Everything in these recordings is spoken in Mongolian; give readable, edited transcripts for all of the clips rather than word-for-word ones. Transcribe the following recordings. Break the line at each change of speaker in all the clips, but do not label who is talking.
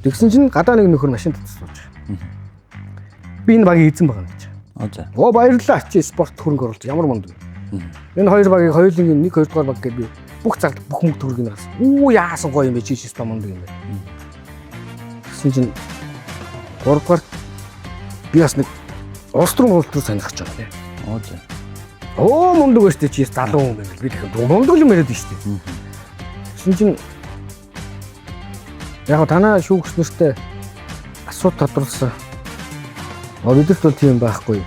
Тэгсэн чинь гадаа нэг нөхөр машин татсан сууж. Би энэ багийг эзэн байгаа гэж.
За.
Оо баярлалаа чи спорт хөрөнгө оруулж ямар мундаг. Энэ хоёр багийг хоёулын 1 2 дугаар баг гэж би бүх цагт бүх мөнгө төгрөгийг нагсан. Үу яасан гоё юм бэ чи спорт мундаг юм бэ. Тэгсэн чинь 3 дугаар би бас нэг острон уултруу сонирхож байгаа юм.
За.
Оо мундаг байж чи залуу юм байна. Би тэгэхээр мундаг юм яриад шүү дээ. Тэгсэн чинь яг танаа шүүгч нартай асуу тодруулсан. Бидэрт бол тийм байхгүй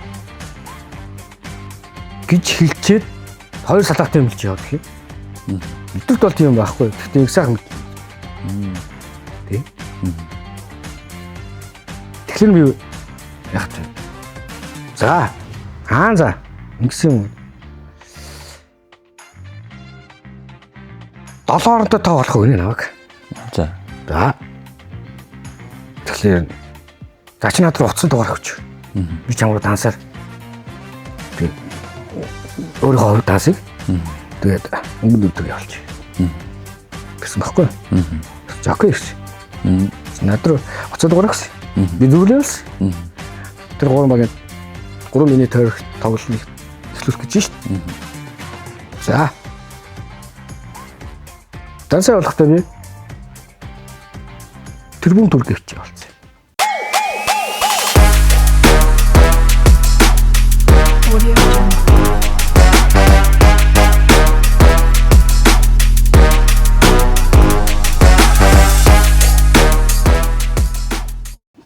гэж хэлчихэд хоёр салаатай юм л чи яа гэх юм. Бидэрт бол тийм байхгүй. Гэхдээ их сайхан тий. Тэгэхээр би яг тийм. За ингэсэн юм. 7 хоронтой тоо болох үгүй намайг.
За.
Тэгэхээр зач над руу уцсан дугаар өгч. Би чамруу дансаар. Тэг. Өөрийнхөө хувь дансыг. Тэгээд өнгө өдөр явуулчих. Гэсэн баггүй. Жокей гэсэн. Над руу уцсан дугаар өгсөн. Би зүрлээс. Тэр 3 багийн 3 миний тойрог тоглолтыг эхлүүлэх гэж шүү дээ. За. Дансаа болохтой би тэрбум төр гэвч явуулсан.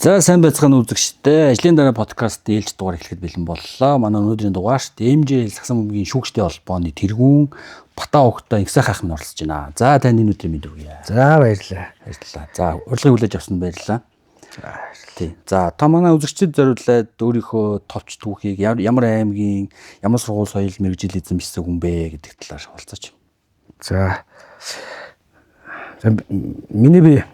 За сайн байцгаана үзэгчдээ. Ажлын дараа подкаст ээлж дугаар эхлэхэд бэлэн боллоо. Манай өнөөдрийн дугаарт DMJ Сагсан бөмбөгийн шүүгчдийн холбооны тэргүүн Бата огтой их сайхан ах минь оролцож байна. За таны өнөөдрийн мэд өгье.
За баярлалаа.
За урилгыг хүлээж авсан баярлалаа. Тий. За та манай үзэгчдэд зориулаад өөрийнхөө товч түүхийг ямар аймгийн ямар сургууль соёл мэргэжил эзэн бичсэн хүн бэ гэдэг талаар хавалцаач.
За миний би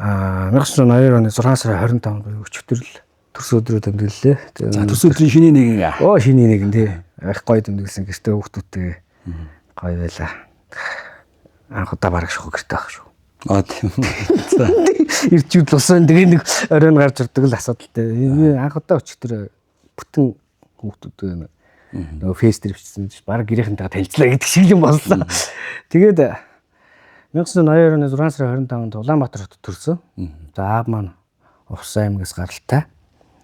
1982 оны 6 сарын 25-нд өчигдөрл төрс өдрөө тэмдэглэлээ.
За төрс өдрийн шиний нэгэн.
Шиний нэгэн тий. Их гоё тэмдэглэсэн гэртээ хүүхдүүдтэй гоё байлаа. Анх удаа бараг шахуу гэртээ байх шүү.
Тийм.
За ирчүүд болсон тэгээ нэг оройн гарч ирдэг л асуудалтай. Анх удаа өчигдөр бүтэн хүүхдүүдтэй нөгөө фейс тривчсэн чинь бараг гэрийнхэнтэйгээ танилцлаа гэдэг шиг юм боллоо. Тэгээд 1982 оны 6 сарын 25-нд Улаанбаатар хотод төрсөн. За аав маань Увс аймгаас гаралтай.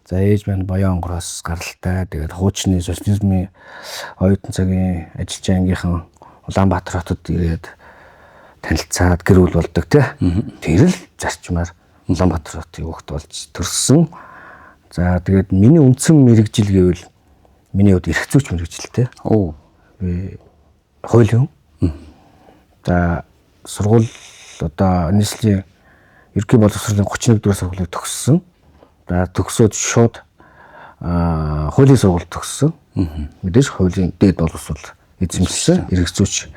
За ээж маань Боёонгороос гаралтай. Тэгээд хуучны социализмын оюутан цагийн ажилчин ангийнхан Улаанбаатар хотод ирээд танилцаад гэр бүл болдог тий. Тэр л зарчмаар Улаанбаатар хотын хүүхэд болж төрсөн. За тэгээд миний үндсэн мэрэгжил гэвэл миний хувьд эрх зүйч мэрэгжил тий. Би хуулийн. За сургууль одоо нийслэлийн ерөнхий боловсролын 31 дугаар сургуулийг төгссөн. За төгсөөд шууд хуулийн сургууль төгссөн. Мэдээж хуулийн дээд боловсрол эзэмшсэн эрх зүйч.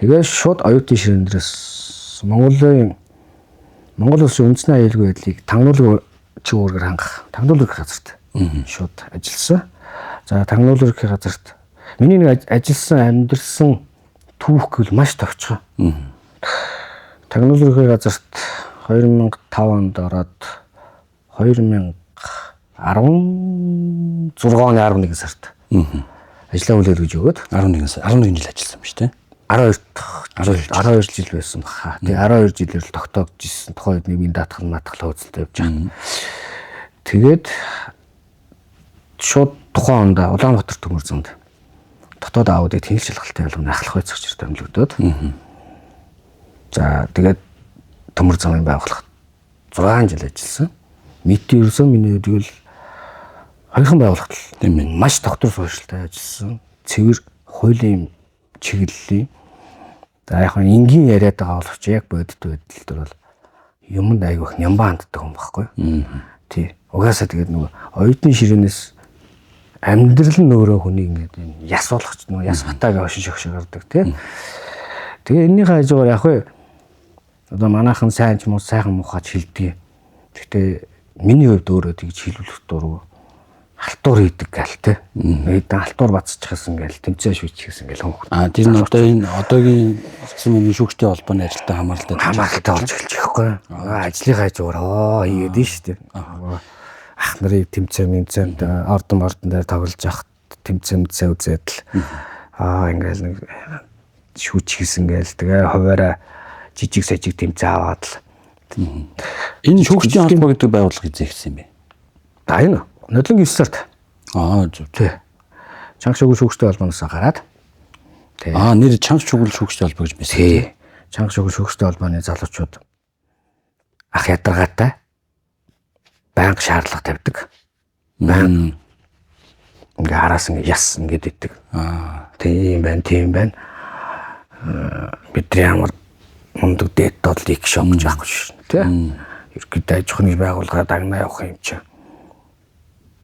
Тэгээд шууд оюутны ширээндрээс Монгол улсын үндэсний аюулгүй байдлыг тагнуулах чиглэлээр хангах тагнуулах газарт шууд ажилласан. За тагнуулах газарт миний нэг ажилласан амьдэрсэн түүх гэвэл маш товчхон. Тагнуулах газарт 2005 онд ороод 2016 оны 11 сард ажлаа хүлээл гэж өгөөд 11 жил ажилласан юм шүү дээ. 12 жил байсан баха. Тэгээ 12 жилээр л тогтоогдож ирсэн. Тухайн үед нэг даатгал хөөцөлтэй явж байгаа. Тэгээд шууд тухайн онд Улаанбаатар төмөр зөнд дотоод аудит хяналтын шалгалтын албаны ахлах байцаагч томилогдоод. За тэгээд төмөр замын байгууллагад 6 жил ажилласан. Нийтийн ерөөсөө миний үйл хоёрхан байгууллагад тийм маш тогтвор суурьшилтай ажилласан. Цэвэр хуулийн чиглэлийн за яг энгийн яриад байгаа боловч яг бодит байдал дээр бол юмд айгүйх нямбаа ханддаг юм баггүй. Тий. Угаасаа тэгээд нөгөө оюутны ширээнээс амьдрал нь өөрөө хүний ингээд яс болгоч нөгөө яс батааг ошин шогшоо гардаг тий. Тэгээ энэнийхээ хажуугаар яг хөө одоо манайхан сайн ч муу сайхан мухач хэлдэг. Гэхдээ миний хувьд өөрөө тэгж хэлүүлэх дургүй алтуур идэг гэл те. Эдэн алтуур бацчихсан гэл тэмцээн шүүчихсэн гэл хүмүүс.
Тэр нь одоо энэ одоогийн сагсан бөмбөгийн шүүгчдийн холбооны ажилтай хамааралтай
болж эхэлж байгаа байхгүй. Ажлынхаа хажуугаар ийгээд нь шүү дээ. Ах нарын тэмцээнд ордон дээр тоглож явах тэмцээн үзээд л ингээл нэг шүүчихсэн гээл тэгээ хуваараа жижиг сажиг тэмцээ аваад л
энэ шүүгчдийн холбоо гэдэг байгууллага эзэгсэн юм бэ?
Энэ нодлон 9 сард.
Зөв.
Тий. Чанга шүгэл шүүгчдийн холбооноос гараад.
Тий. Нэр чанга шүгэл шүүгчдийн холбоо гэж байсан.
Тий. Чанга шүгэл шүүгчдийн холбооны залуучууд ах ядаргаатай байнга шаардлага тавьдаг. Байнга ингээ хараас ингээ яс ингээд иддэг. Тийм байна. Бидний ямар мундаг дэд додлыг шомж байхгүй шин. Тий. Ерөнхийдөө аж ахуйн байгууллагаа дагнаа явах юм чи.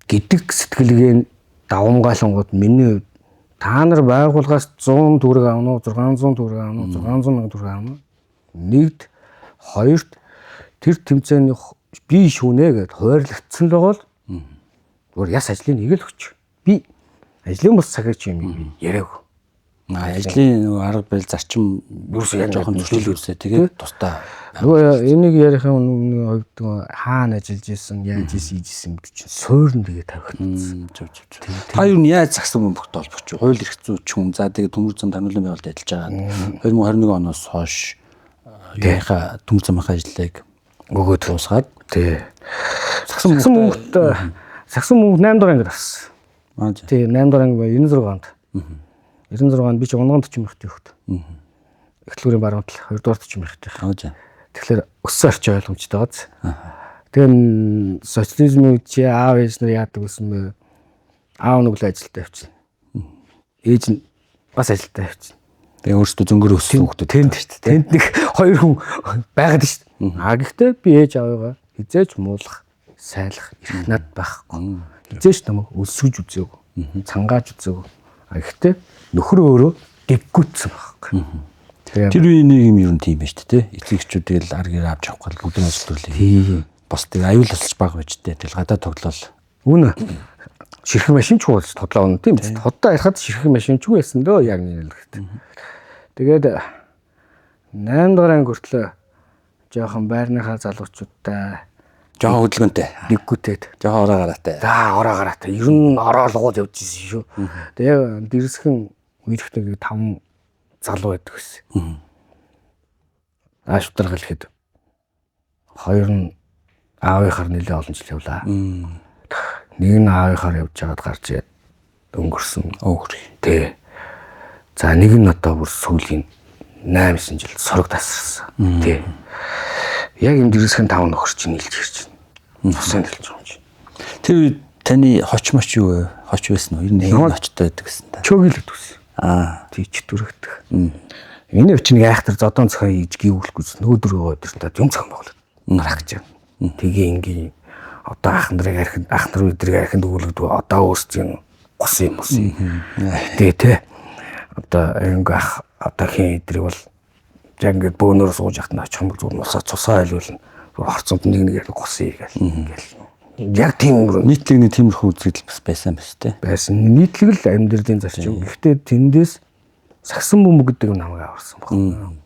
Гэдэг сэтгэлгээ давамгаалангууд миний хувьд та нар байгууллагаас 100 төгрөг авна уу 600 төгрөг авна уу 600 төгрөг авна уу нэгд хоёрт тэр тэмцээний би шүнэ гэд хуваарлагдсан л байгаа л зүгээр яс ажлын нэг л өч би ажлын бус цагаар чи юм яриаг
ажлын арга барил зарчим юусэн жоохон зөвлөлөөсөө тэгээд тусдаа
нөгөө энийг ярихын хувьд хаана ажиллаж исэн яаж ийжсэн гэж чинь суурн тэгээ тавигдсан.
Та юу нь яаж сагсан бөмбөгт холбогч хууль эрх зүйч хүн за тэгээд төмөр зам таниулан байгуулалт ажиллаж байгаа. 2021 оноос хойш яаха төмөр замынхаа ажлыг өгөөд дуусгаад
тий. Сагсан бөмбөгт 8 дахь ангид авсан. Тий 8 дахь анги 96 онд. 96 онд би чи унган 40 мөрхтэй хөхт. Эхлүүрийн баруунтал 2 дугаар 40 мөрхтэй. Тэгэхээр өссөн орчин ойлгомжтой байгааз. Тэгээ социализмын үе чи аав ээж нар яадаг гэсэн бэ? Аав нүглээ ажилдаа явчихна. Ээж нь бас ажилдаа явчихна.
Тэгээ өөрсдөө зөнгөр өссөн хүмүүс
тэнд шүү дээ. Тэнд нэг хоёр хүн байгаад шүү дээ. Гэхдээ би ээж аавыгаа хизээж муулах, сайлах эрх над байхгүй. Хизээж намайг өсгөж үзээгүй. Цангааж үзээгүй. Гэхдээ нөхөр өөрөө дэвгүүцсэн байхгүй.
Тэр үеийн нэг юм юу тийм байж тээ. Эцэгчүүдийг л аргаар авч авах гал бүдэн ажлуулъя. Бас тэг аюул болчих баг байж тээ. Тэгэл гадаа тоглол.
Үнэ. Ширхэг машин ч уулж тоглоно тийм биз. Хотдоо ярихад ширхэг машин ч байсан дөө яг нэлэхтэй. Тэгээд 8 дахь анги хүртлээ жоохон байрныхаа залуучуудтай
жоохон хөдөлгөөнтэй
нэггүүтээд
жоохон ороо гараатай.
За ороо гараатай. Ер нь ороолгоод явж ирсэн шүү. Тэгээд дэрсхэн үерхтэг 5 залуу байдаг гэсэн. Ааштрал хэлэхэд хоёр нь аавынхаар нэлээд олон жил явлаа. Нэг нь аавынхаар явж байгаад гарч ирээд өнгөрсөн. Тий. За нэг нь одоо бүр сүүлийн 8-9 жил сорог тасарсан. Тий. Яг юм дэрсхэн 5 нөхөр чинь нийлж ирж байна. Тусын хэлж байгаа юм чи.
Тэр үед таны хоч моч юу вэ? Хоч байсан уу? Ер нь нэг очтой байдаг гэсэн та.
Чөөгөл өгсөн. Тийч дүрэгдэх. Энэ өчнийг айхтар зодон цохоо хийж гівүүлэхгүй нөөдрөө өдөртөө юм цохон боглоо. Гарах гэж. Тэгээ ингийн одоо ах нарыг архинд ах нар өдрийг архинд өгүүлэгдв. Одоо өөрсдийн гус юм ус. Тэгээ тэ. Одоо ингээ ах одоо хин эдрийг бол яг ингээд бөөнөр сууж ахтана очих юм бол зүгээр усаа цусаа ойлвол хорцомд нэг гус игээл. Яг тийм
нийтлэгний тиймэрхүү үзэгдэл бас байсан бас тий.
Байсан. Нийтлэг л амьдралын зарчим. Гэхдээ тэндээс сагсан бөмбөг гэдэг намайг аварсан баг.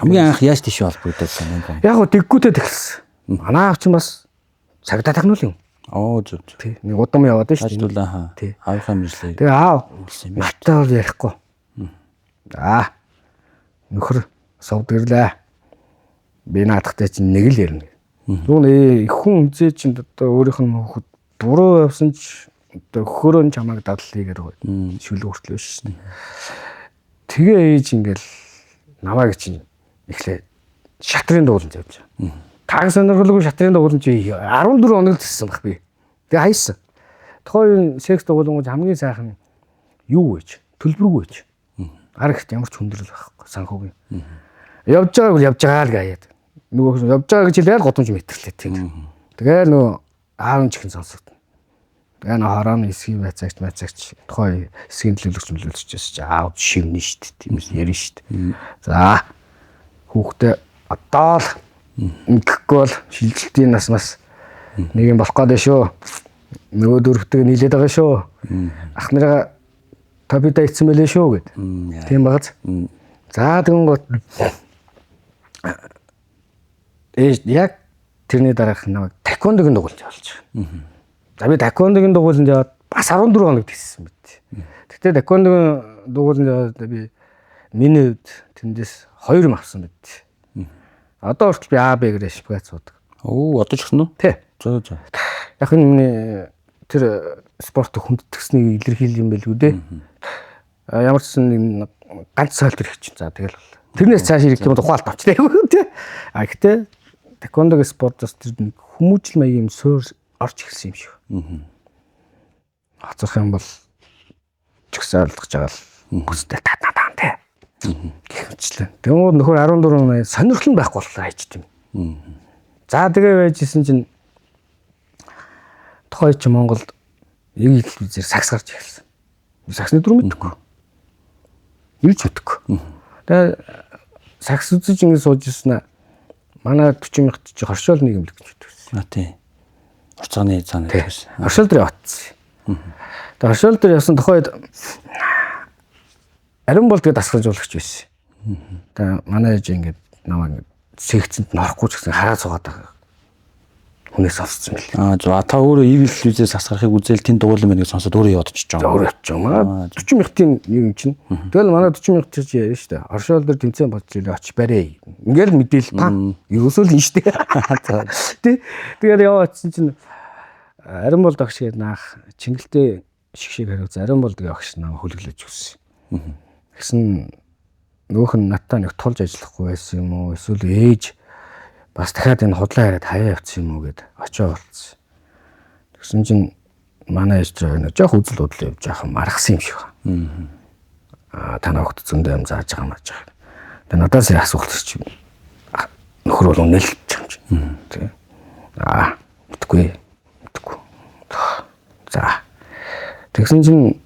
Хамгийн анх яаж тийш холбогдсон юм бэ?
Яг гоо дэггүүтэй тагсан. Манай аав чинь бас цагдаа тахнуул юм.
Зөв.
Тий. Нэг удам яваад шүү
дээ. Ажлуулаа. Тий. Аавынхаа мэржлээ.
Тэгээ аав маттай бол ярихгүй. Нөхөр сувдэрлээ. Би наадахтай чинь нэг л ярина. Нүг их хүн үзээ чинь одоо өөрийнх нь хөхөд буруу явсан ч одоо хөрөө чамайг дадлыйгээр шүлэг хүртлээ шин. Тэгээ ээж ингээл намайг чинь эхлээ шатрын дууланд явж байгаа. Таг сонирхолгүй шатрын дууланд чи 14 хоног тиссэн баг би. Тэгээ хайсан. Тухайн секс дуулангууд хамгийн сайхан юу гэж төлбөргүй гэж. Гар ихт ямар ч хүндрэл байхгүй санхүүгийн. Явж байгаа л гаяад. Нөгөө явж байгаа гэж хэлээд годомж мэтэрлээ тийм. Тэгээ нөгөө аав чихэн сонсогдно. Тэгээ нөгөө хорооны эсгийн байцаагч тухай эсгийн төлөвлөгч чи аав шивнэ шүү дээ. Тийм ээ ярина шүү дээ. За хүүхдээ одоо л ингэхгүй бол шилжилтийн нас нэг юм болох гээд шүү. Нөгөө дөрөвтэйг нийлээд байгаа шүү. Ах нараа топида ицсэн байлээ шүү гэд. Тийм багц. За тэгэн гот яг тэрний дараах нэг таквондогийн дугуйлж явуулж байгаа. За би таквондогийн дугуйлж яваад бас 14 хоног тийсэн мэт. Тэгтээ таквондогийн дугуйлж яваад би миний хувьд тэндээс 2 юм авсан мэт. Одоо хүртэл би А Б гэрээ шпгац суудаг.
Оо одоо ч гэсэн үү?
Тий.
За.
Яг энэ тэр спорт хүндэтгсний илэрхийлэл юм байлгүй дээ. Ямар ч сан ганц саалт ирэх чинь. За тэгэл бол. Тэрнээс цааш ирэх юм ухаалт авчтай тий. А гэхдээ таквондогийн спортоос тэр нэг хүмүүжил маягийн суур орж ирсэн юм шиг. Хацах юм бол чигсээ алдах жагаал бүстэй татнаа тий. Гэвчлээ. Тэгмүүд нөхөр 14 сонирхол нь байхгүй боллоо хайчт юм. За тэгээ байжсэн чинь тухай чи Монголд яг ил үзээр сакс гарч ирсэн. Саксны дүр мэдгүй. Илж мэдгүй. Тэгээ сакс үзэж ингэ сууж ирсэн аа. Манай 40 мянга чи хоршоол нийгэмлэг гэж хэлсэн.
А тий. Орцооны цаана гэсэн.
Хоршоол дээр батсан. Тэгээ хоршоол дээр явсан тухайд Арин бол тэгээд дасгалжуулагч байсан. Тэгээ манай ээж ингээд намайг секцэнд норохгүй ч гэсэн хараа суугаад байгаа. Хүнээс авсан мэл.
За та өөрөө ивэл телевизээс асгарахыг үзэл тэнд дугуулсан байна гэж сонсоод өөрөө яваад очиж байгаа.
Өөрөө очиж байгаа. 40 мянгатын юм чинь. Тэгэл манай 40 мянга чинь яа шүү дээ. Оршоол дээр тэмцээн болж ирээ очиж барэ. Ингээл мэдээлэл па. Ерөөсөө л нь шүү дээ. Тэгээд яваа очсон чинь Арин бол дагш гээд наах Чингэлтэй шигшиг хариуц Арин бол тэгээ агш намайг хөлөглөж өгсөн. Гэсэн нөөх нь надтай нэг тулж ажиллахгүй байсан юм уу? Эсвэл ээж бас дахиад энэ худлаа яриад хаяа явцсан юм уу гэд очоо болцсон. Тэгсэн чинь манай ээж нэг жоох үзэл бодлоо явж яахан маргасан юм шиг байна. Танаа хөлт зөндөө юм зааж байгаа маж байгаа. Тэгээ надаас асуулт чи нөхөр бол үнэлж байгаа юм чи. Тэг. Мэдгүй. За. Тэгсэн чинь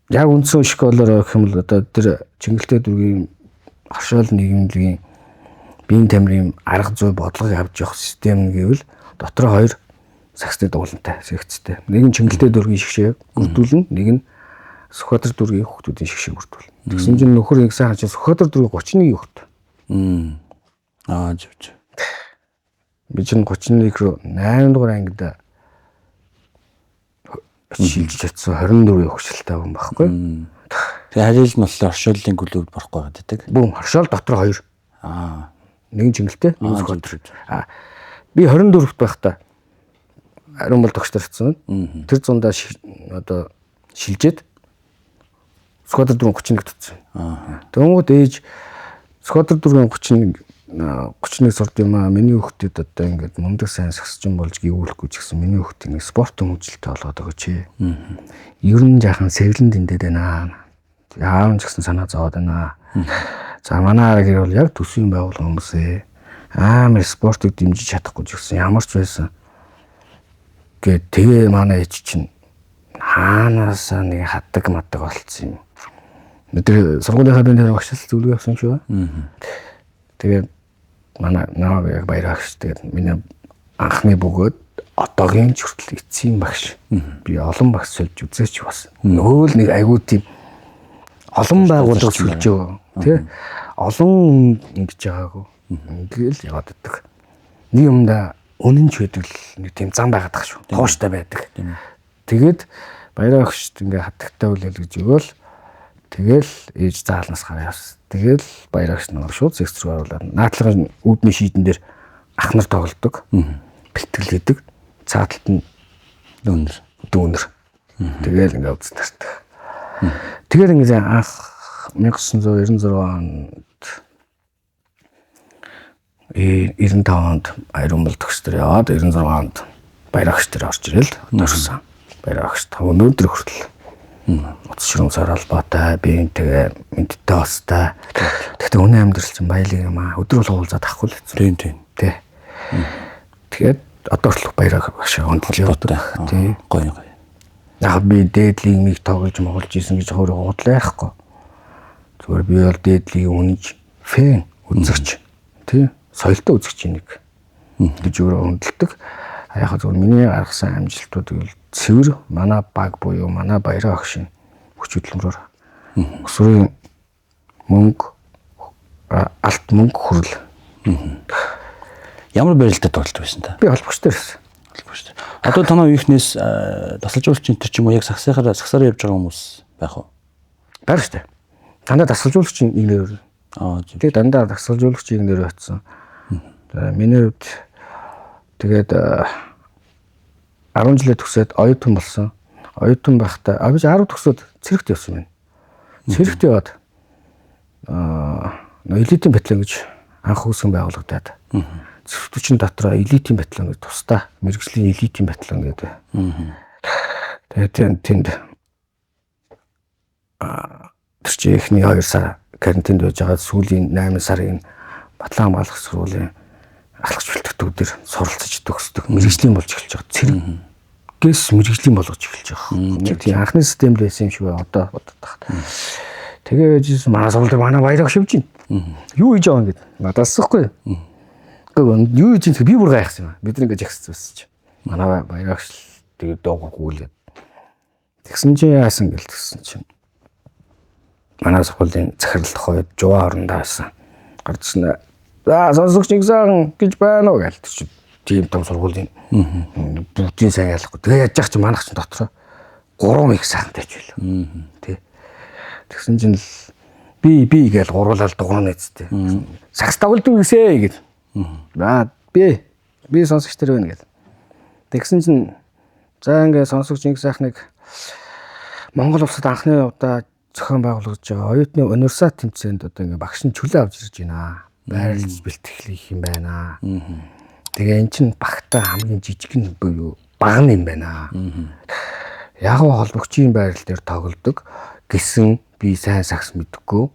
яг үндсэн школоор гэх юм бол одоо тэр Чингэлтэй дүүргийн хоршоол нийгэмлэгийн биеийн тамирын арга зүй бодлогыг авч явах систем гэвэл дотор 2 саксны дугуулантай секцтэй. Нэг нь Чингэлтэй дүүргийн шигшээ бүрдүүлнэ, нэг нь Сүхбаатар дүүргийн хүүхдүүдийн шигшээ бүрдүүлнэ. Тэгсэн чинь нөхөр их сайн хачаа Сүхбаатар дүүргийн 31 хүүхэд.
Живж.
Би чинь 31 рүү 8 дугаар ангид шилжиж чадсан 24 хөвшилтэй хүн байхгүй.
Тэгээ харил нь болохоор оршууллын клубд борохгүй байдаг.
Бүүн оршоол дотор 2. Нэг нь Чингэлтэй, нэг нь Сүхбаатар. Би 24-т байхдаа Арин бол тогтсоор ирсэн. Тэр зундаа одоо шилжээд Сүхбаатар дүүрэн 31-т татсан. Тэнгүүд ээж Сүхбаатар дүүрэн 31 сурд юм аа. Миний хүүхдүүд одоо ингээд мундаг сайн сагсчин болж гүйүүлэхгүй ч гэсэн миний хүүхдийн нэг спортын хөгжилтэй болгоод өгөөч. Ер нь жаахан сэвлэн дэндээд байна. Аав нь ч гэсэн санаа зовоод байна. За манай гэр бол яг төсвийн байгууллага хүмүүсээ амар спортыг дэмжиж чадахгүй ч гэсэн ямар ч байсан гээд тэгээ манай ээж чинь хаанаасаа нэг хатдаг матдаг болцсон юм. Тэр сургуулийн хадны багшаас зөвлөгөө авсан шүү. Тэгээд манай намайг яг баярагч тэгээд миний анхны бөгөөд одоогийн ч хүртэл эцсийн багш. Би олон багш сольж үзээч бас. Нөгөө л нэг айгуу тийм олон байгууллага сольж байгаа. Тэ? Олон ингэж байгаагүй. Ингээл яваад иддэг. Нэг юмда үнэнч байдаг л нэг тийм зам байгаад тах шүү. Тооштой байдаг. Тэгээд баярагчд ингээ хатагтай үлээл гэж өгөөл. Тэгэл ээж заалнаас гараа явсан. Тэгэл баярагч нар шууд секц рүү оруулаад наатлагын үүдний шийдэн дээр ах нар тоглодог. Бэлтгэл хийдэг. Цааталт нь дүүнер. Тэгэл ингээ үз тартай. Тэгэл ингээ анх 1996 онд 95 онд Арин бол төгсдөр яваад 96 онд баярагч нар орж ирэл дурсан. Баярагч та өнөөдөр хүртэл Утасшрын саралбаатай би тэгээ мэдтэй бастай. Тэгтээ өнөө амьдрал чинь баялаг юм аа. Өдөр бол уулзаад ахгүй л хэвчээ. Тийм. Тэ. Тэгээд одоо хүртэл баяраг багшаа хөндлөж явдаг. Тий. Гоё. Яг би дээдлийг нэг тоглож моголж исэн гэж өөрөө худлаа яахгүй. Зүгээр би бол дээдлийг үнэж фэн үзэгч. Тий. Соёлтой үзэгч нэг. гэж өөрөө хөндлөдөг. Яг зөв миний гаргасан амжилтууд гэвэл цэвэр манай баг буюу манай баяраа агшин хүч хөдөлмөрөөр өсвөрийн мөнгө алт мөнгө хүрэл.
Ямар барилдад тоглож байсан та?
Би холбогчтой байсан.
Одоо танаа үеийнхнээс тасалжуулагч энэ ч юм уу яг сагсаараа явж байгаа хүмүүс байх уу?
Байна шүү дээ. Дандаа тасалжуулагчийн игнээр. Тэгээд дандаа тасалжуулагчийн игнээр батсан. Миний хувьд тэгээд 10 жилээ төгсөөд оюутан болсон. Оюутан байхдаа би 10 төгсөөд цэрэгт явсан байна. Цэрэгт яваад элитийн батальон гэж анх үүсгэн байгуулагдаад. Цэрэгтүүчийн дотроо элитийн батальон гэж тусдаа мэргэжлийн элитийн батальон гэдэг. Тэгээд тэнд тэр чинь эхний 2 сар карантинд байж байгаа сүүлийн 8 сарын батлан хамгаалах сургуулийн ахлагч бэлтгэгчдээр суралцж төгсдөг мэргэжлийн болж эхэлж байгаа. Цэрэгээс мэргэжлийн болгож эхэлж байгаа. Яг тийм анхны системд байсан юм шиг байна одоо бодоод тахад. Тэгээд манай сургууль манай баяраа шивж байна. Юу хийж байгаа юм гээд надаас асуухгүй. Юу хийж би бүр гайхсан юм. Бид нэг жагссан байсан чи. Манай баяраа тэгээд дооггүй л. Тэгсэн чи яасан гэл тэгсэн чи. Манай сургуулийн захирал тохойд жоо орондоо байсан. Гарчна. За сонсогч нэгсэн гэж байна уу гэлт чи. Тийм том сургуулийн бүгдийн сайн ялахгүй. Тэгээ яаж яах чи манайх ч дотроо 3 их сайхантай ч байлаа. Тэ. Тэгсэн чинь би гээл гуруулаад дугуун нэцтэй. Сакс тоглодог гэсэ гээд. Би сонсогч тэр байна гээд. Тэгсэн чинь за ингээ сонсогч нэг сайхныг Монгол улсад анхны удаа зохион байгуулагдж байгаа оюутны университет тэмцээнд одоо ингээ багш нь чөлөө авч ирж байна. Байрлаж бэлтгэл хийх юм байна. Тэгээ эн чинь багтаа хамгийн жижигэн буюу баг юм байна. Яг холбогчийн байрал дээр тоглодог гэсэн би сайн сакс мэдхгүй.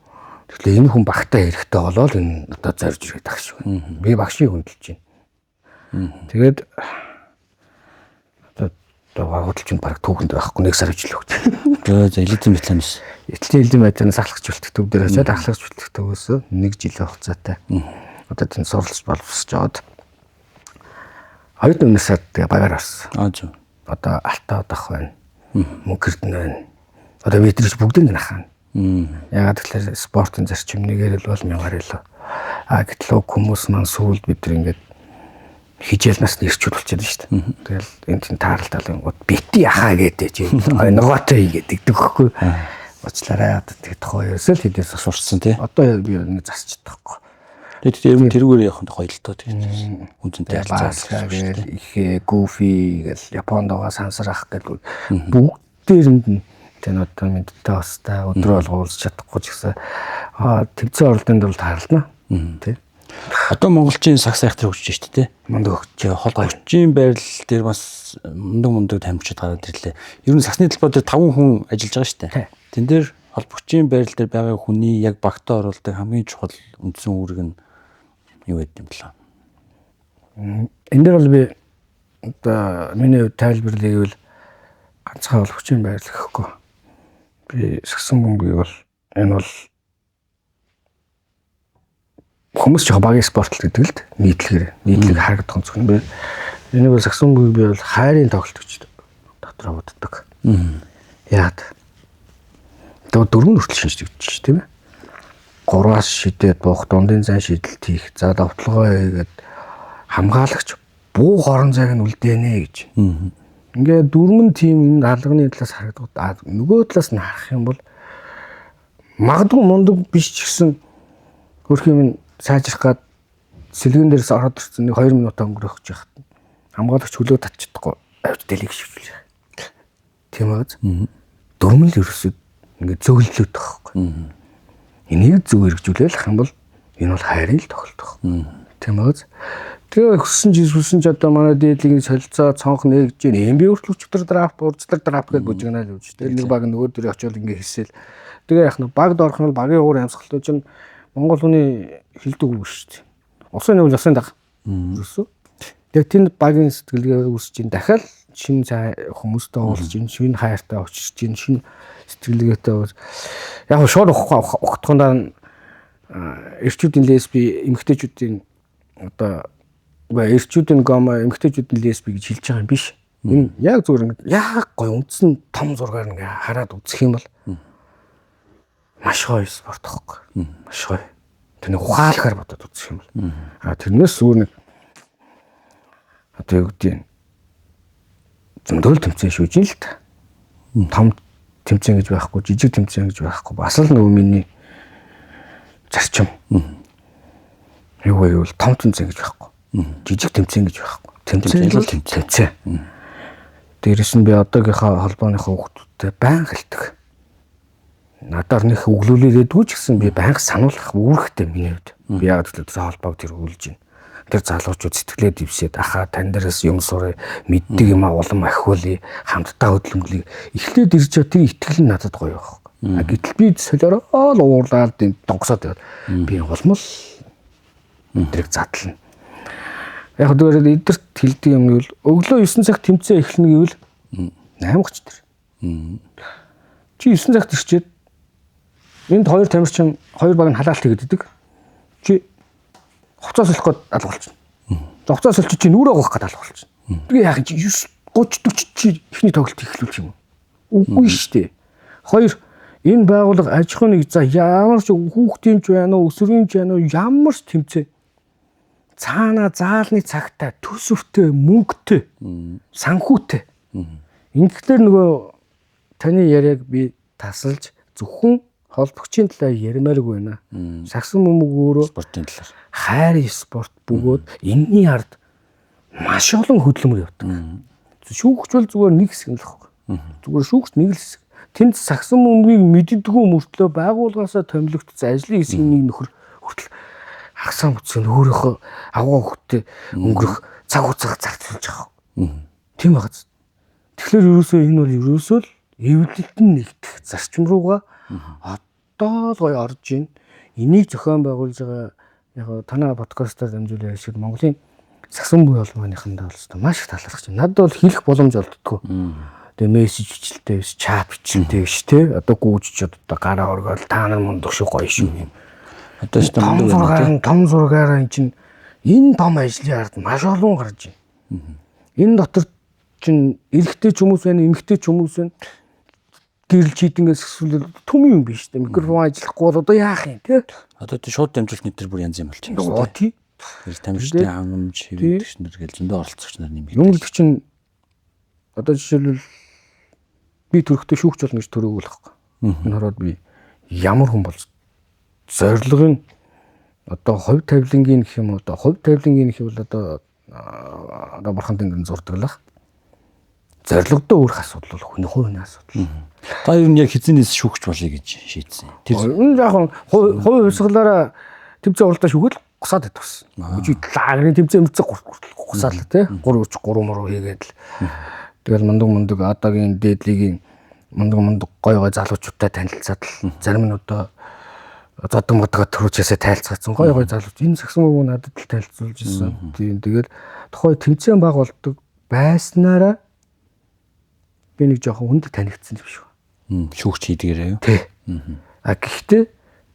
Тэгэхээр энэ хүн багтаа хэрэгтэй болоод энэ одоо зорж ирээд тах шиг байна. Би багшийг хөндлөж байна. Тэгээд одоо худалч нь баг түүхэнд байхгүй 1 сар ижил өгч.
За элитийн батальоноос.
Элитийн батальоноос ахлагч бэлтгэдэг дээр очиад ахлагч бэлтгэдэгөөс 1 жилийн хугацаатай. Одоо тийм суралцж боловсож жоод оюутны университет багаар орсон.
Зөв.
Одоо Алтаа удах байна. Мөнхөрдөн байна. Одоо ветерч бүгдийг нь ахаа. Ягаад гэвэл спортын зарчим нэгээр л бол 1000-аар илүү. Гэтэл хүмүүс маань сүүлд бид нар ингээд хижээл нас нэрчүүд болчиход шүү дээ. Тэгэл энэ тийм тааралтай гот бити ахаа гэдэг чи ногоотой хийгээд дэгдэхгүй. Уучлаарай одоо тэгээд хоёрсоо л хэдээс сурцсан тий. Одоо би нэг засчих таахгүй.
Тэгээд тэрүүгээр явах нь гоё л тоо тэгээд үнцэнтэй
харилцаа гээл ихэ гуфи гэл Японд байгаа сансарах гэл бүгдээрэнд нь тэн одоо мэдтэй баста өдрөө болгуулж чадахгүй ч гэсэн төвцөө оролдонд бол таарална тий.
Одоо монголчийн сакс айхтар хөгжиж шүү дээ.
Мундаг хөгжиж
холбогчийн байрал дээр бас мундаг тамирчид гараад ирлээ. Ер нь саксны талбай дээр 5 хүн ажиллаж байгаа шүү дээ. Тэн дээр холбогчийн байрал дээр байгаа хүний яг багтаа оруулдаг хамгийн чухал үндсэн үүрэг нь юу гэдэг юм бэлээ.
Энэ дээр бол би одоо миний тайлбарлыг бол ганцхан холбогчийн байрал гэхгүй. Би саксан бөмбөгийг бол энэ бол хүмүүс ч багийн спорт л гэдэг л нийтлэг харагдах онцгой юм байна. Энэ бол саксан бөмбөг би бол хайрын тоглолтч дотроо боддог. Яад. Тэгээд 4 хүртэл шинжлэгдэж шүү тийм ээ. 3-аас шидээд буух дундын зай шидэлт хийх. За довтлогоо хийгээд хамгаалагч буу хорон зайг нь үлдээнэ гэж. Ингээд 4 тим энэ алганы талаас харагдаад нөгөө талаас нь харах юм бол магадгүй мундаг биш ч гэсэн хөрх юм сайжрах гад сэлгэн дээрээс ороод ирсэн нэг 2 минут өнгөрөх гэж яхад хамгаалагч хөлөө татчихдаггүй авч дэлийг шивжүүлж. Тийм үү? Дөрмөн л ерөөсөө ингээд зөглөлөөд байхгүй. Энийг зөв хэрэгжүүлэх юм бол энэ бол хайрын л тоглолт баг. Тийм үү? Тэгээ хүссэн ч одоо манай дээдлийн солилцоо цонх нэгж гин би хүртэл өчтөр драфт урдчлаг драфт гэж бужигнаа л үүж. Тэр нэг баг нөгөө дөрөв очиод ингээ хийсэл. Тэгээ яах нь багд орох нь багийн уур амьсгалтай чинь Монгол хүний хилдэг үг шүү дээ. Усын нэг усын даг. Юусэн. Тэгээ тэнд багийн сэтгэлгээ үүсэж ин дахиад шинэ цай хүмүүстэй уулзж ин шинэ хайртай очиж ин шинэ сэтгэлгээтэй яг шууд ухтхондоо эрчүүдийн лесби эмэгтэйчүүдийн одоо эрчүүдийн гомо эмэгтэйчүүдийн лесби гэж хэлж байгаа юм биш. Энэ яг зүгээр яг гоё үндсэн том зургаар ингээ хараад үзэх юм бол маш гоё спорт байхгүй. Маш гоё. Тэнийг ухаалахаар бодоод үзэх юм бол. Тэрнээс зүгээр нэг одоо юу гэдэг нь зөндөл тэмцээн шүүж ин л та. Том тэмцээн гэж байхгүй, жижиг тэмцээн гэж байхгүй. Бас л нөгөө миний зарчим. Юу гэвэл том тэмцээн гэж байхгүй. Жижиг тэмцээн гэж байхгүй. Тэмцээн бол тэмцээн. Дээрээс нь би одоогийнхаа холбооныхоо хүүхдүүдтэй байнга хэлдэг. Надаар нэг өглөөлөд өгч гэсэн би байнга сануулгах үүрэгтэй миний хувьд. Би яг л тэр холбоог тэр өгүүлж байна. Тэр залуучууд сэтгэлээ дэвсээд ахаа тань дээрээс юм сураа мэддэг юм улам ахиулъя хамтдаа хөдөлмөрлөе. Эхлээд ирж байгаа тэр итгэл нь надад гоё байхгүй. Гэтэл би солиороо уурлаад донгосоод байвал би улмал тэрийг задлана. Яг дөрөөр эдэрт хэлдэг юм гэвэл өглөө 9 цагт тэмцээн эхэлнэ гэвэл 8:30 тэр. Чи 9 цагт ирчээд энд хоёр тамирчин хоёр баг нь халаалт хийгээд. Чи хуцаа солих гээд алга болчихно. Хуцаа солих чи нүрээ гоох гээд алга болчихно. Тэгээ яах чи 9:30 40 чи ихний тоглолт эхлүүлчих юм уу? Үгүй шүү дээ. Хоёр энэ байгууллага аж ахуйн нэг за ямар ч хүүхдийн ч байна уу, өсвөрийн ч байна уу, ямар ч тэмцээ цаана заалны цагтаа төсөвтэй, мөнгөтэй, санхүүтэй. Ингэхлээр нөгөө таны яриаг би тасалж зөвхөн холбогчийн талаар ярмааргүй байна. Сагсан бөмбөг өөрөө
спортын талаар.
Хайр спорт бөгөөд энэний ард маш олон хөдөлмөр явдаг. Шүүгч бол зүгээр нэг хэсэг л байхгүй. Зүгээр шүүгч нэг л хэсэг. Тэнд сагсан бөмбөгийг мэддэггүй мөртлөө байгууллагаасаа томилогдсон ажлын хэсгийн нэг нөхөр хүртэл хагсаа мөцсөн өөрийнхөө агуу хөвгтөд өнгөрөх цаг хугацааг зарцуулж байгаа. Тийм багц. Тэгэхээр ерөөсөө энэ бол ерөөсөө л эвлэлтэн нэгдэх зарчим руугаа одоо л гоё орж ийн. Энийг зохион байгуулж байгаа яг танай подкастаар дамжуулан ярьж Монголын сагсан буй холбооныхандаа бол маш их талархаж байна. Надад бол хэлэх боломж олддоггүй. Тэгээ мессеж бичлэлтэй биш, чат бичлэлтэй биш те. Одоо гүйж одоо гараа оргоод та нар мундаг шүү гоё шүү юм. Одоо ч том зургаараа эн чинь энэ том ажлын ард маш олон гарч байна. Энэ дотор чинь эрэгтэй ч хүмүүс байна, эмэгтэй ч хүмүүс байна. Гэрэл чийдэнгээс эсвэл төм юм биш үү? Микрофон ажиллахгүй бол одоо яах юм те?
Одоо тийм шууд дамжуулалт нэтер бүр янз юм болчихно.
Оо тий.
Тэр тамирчдын хангамж, хэвлэгч нар гэл зөндөө оролцогч нар нэмэгдэж.
Юм л чинь одоо жишээлбэл би төрөхтэй шүүгч болно гэж төрөөгөл байхгүй. Энэ хараад би ямар хүн болж зорилгын одоо хувь тавилангийн гэх юм уу одоо хувь тавилангийн гэх юм бол одоо бурхан тэнгэрийн зурдаг л ах. Зорилгодоо өөрөх асуудал бол хүний хувийн асуудал.
Та юу яг хизэнээс шүүгч болъё гэж шийдсэн.
Тэр энэ яг хувь хувьсгалаараа тэмцээн уралдаа шүүгээл гусаад идвсэн. Үгүй лагрын тэмцээн мэдсэн гусаад л тий 3 муу хийгээд л тэгэл мундаг одоогийн дээдлигийн мундаг гой залуучуудтай танилцаад л зарим нь одоо зодон модгоо төрүүчээсээ тайлцгаасан гой залууч энэ сагсан муу надад л тайлцуулж ирсэн. Тийм тэгэл тухай тэмцээн баг болдог байснараа би нэг жоохон хүнд танигдсан юм шиг.
Шүүгч хийдгээрээ юу?
Тий. Гэхдээ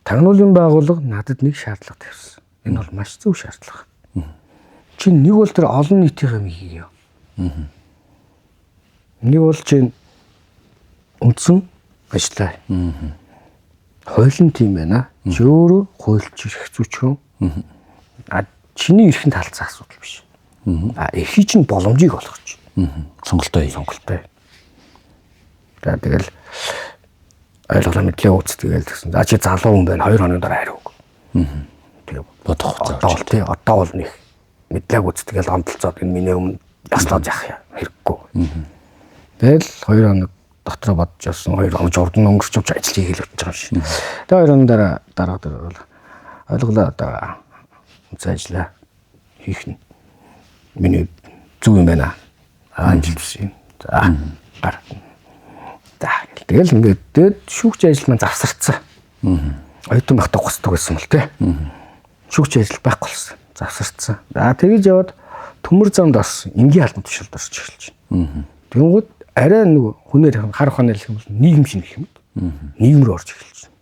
тагнуулын байгууллага надад нэг шаардлага тавьсан. Энэ бол маш зөв шаардлага. Чи нэг бол тэр олон нийтийн юм хийе. Нэг бол чи үндсэн ажиллаа. Хуулийн тийм байна. Чи өөрөө хуульч ирэх зүчгэн. Чиний эрхэнд талцсан асуудал биш. Эхий чинь боломжийг олгох чинь.
Сонголтоо.
За тэгэл ойлголоо мэдлээ үүс тэгэл гэсэн. За чи залуу хүн байна 2 хоногийн дараа хариу. Тэгээ
бодох
хэрэгтэй. Одоо бол нэг мэдлэг үүс тэгэл амталцаад энэ миний өмнө яслаад яах хэрэггүй. Тэгэл 2 хоног дотроо бодож явсан 2 хоног урд нь өнгөрч ажил хийгээл явж байгаа шин. Тэгээ 2 хоног дараа бол ойлголоо одоо үгүй ажиллаа хийх нь миний зүг юм байна. Амжилтсан. За гар. Тэгэл ингээд шүүгч ажил маань завсарцсан. Оюутан багтаа гусдаг байсан бол тий. Шүүгч ажил байхгүй болсон. Завсарцсан. За тэгэж яваад төмөр замд орсон. Энгийн албан тушаалд орж эхэлж байна. Тэнгүүд арай нөгөө хүнээр хар ухааны гэх юм бол нийгэм шиг гэх юм. Нийгэм рүү орж эхэлж байна.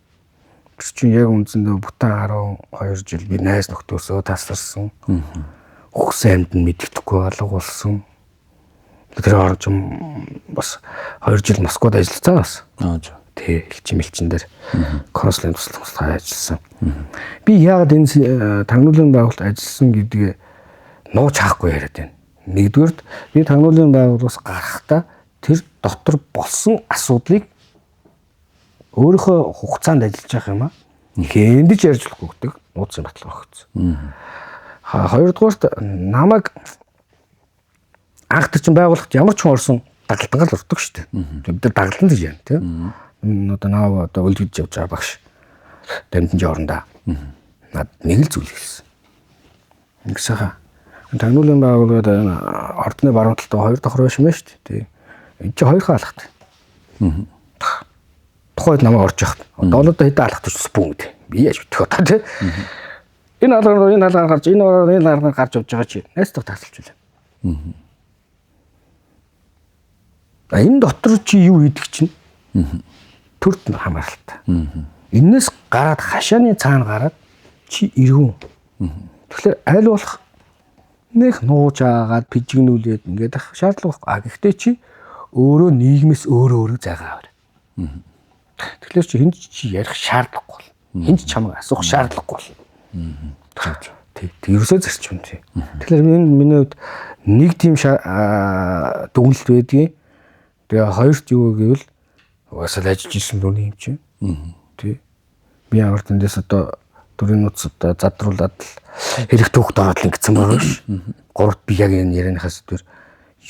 Тэр чинь яг үндсэндээ бүтэн 12 жил би найз нөхдөөсөө тасарсан. Үхсэн амьд нь мэддэхгүй алга болсон. Тэр орж бас 2 жил Москвад ажилласан бас. Тий, элчин дээр консулын туслахаар ажилласан. Би яагаад энэ тагнуулын байгуулалт ажилласан гэдгийг нууж хаахгүй яриад байна. Нэгдүгээрт би тагнуулын байгууллагаас гарахдаа тэр дотор болсон асуудлыг өөрийнхөө хугацаанд ажиллаж байгаа юм аа. Хэндэж ярьж болохгүй гэдэг нууцын баталгаа өгсөн. Хоёрдугаарт намайг анх тэр чинь байгууллагт ямар ч хүн орсон дагалдангаар л урддаг шүү дээ. Бид нар дагалдан гэж яана тийм. Одоо наа одоо үлдэж явж байгаа багш. Дамжин жоорондоо. Над нэг л зүйл хэлсэн. Ингэсэха. Тагнуулын байгууллагад ордны баруун талд 2 давхар байшин байна шүү дээ. Энд чи 2 хаалгатай. Тухайд намайг орж явах. Одоо хэдэн хаалгатай ч бүүн гэдэг. Би яаж мэдэх вэ тийм. Энэ алгаар гарч энэ алгаар гарч явж байгаа чи найстаг тасалж байна. Энэ дотор чи юу хийдэг чинь төрд хамааралтай. Эннээс гараад хашааны цаана гараад чи иргэн. Тэгэхээр аль болох нэг нууж агаад пижигнүүлээд ингээд шаардлага байхгүй. Гэхдээ чи өөрөө нийгмээс өөрөө зайгаа аваар. Тэгэхээр чи хинч чи ярих шаардлагагүй бол. Хинч чамайг асуух шаардлагагүй бол. Тэг ерөөсөө зарчим тий. Тэгэхээр миний хувьд нэг тийм дүгнэлт байдгийг. Тэгээ хоёрт юу гэвэл угаасаа ажиллаж исэн дүрний юм чинь. Тий. Би ямар тэндээс одоо дүрийн нууц одоо задруулаад хэрэг түүхт ороод л ингэсэн байгаа ш. Гуравт би яг энэ ярианыхаас дээр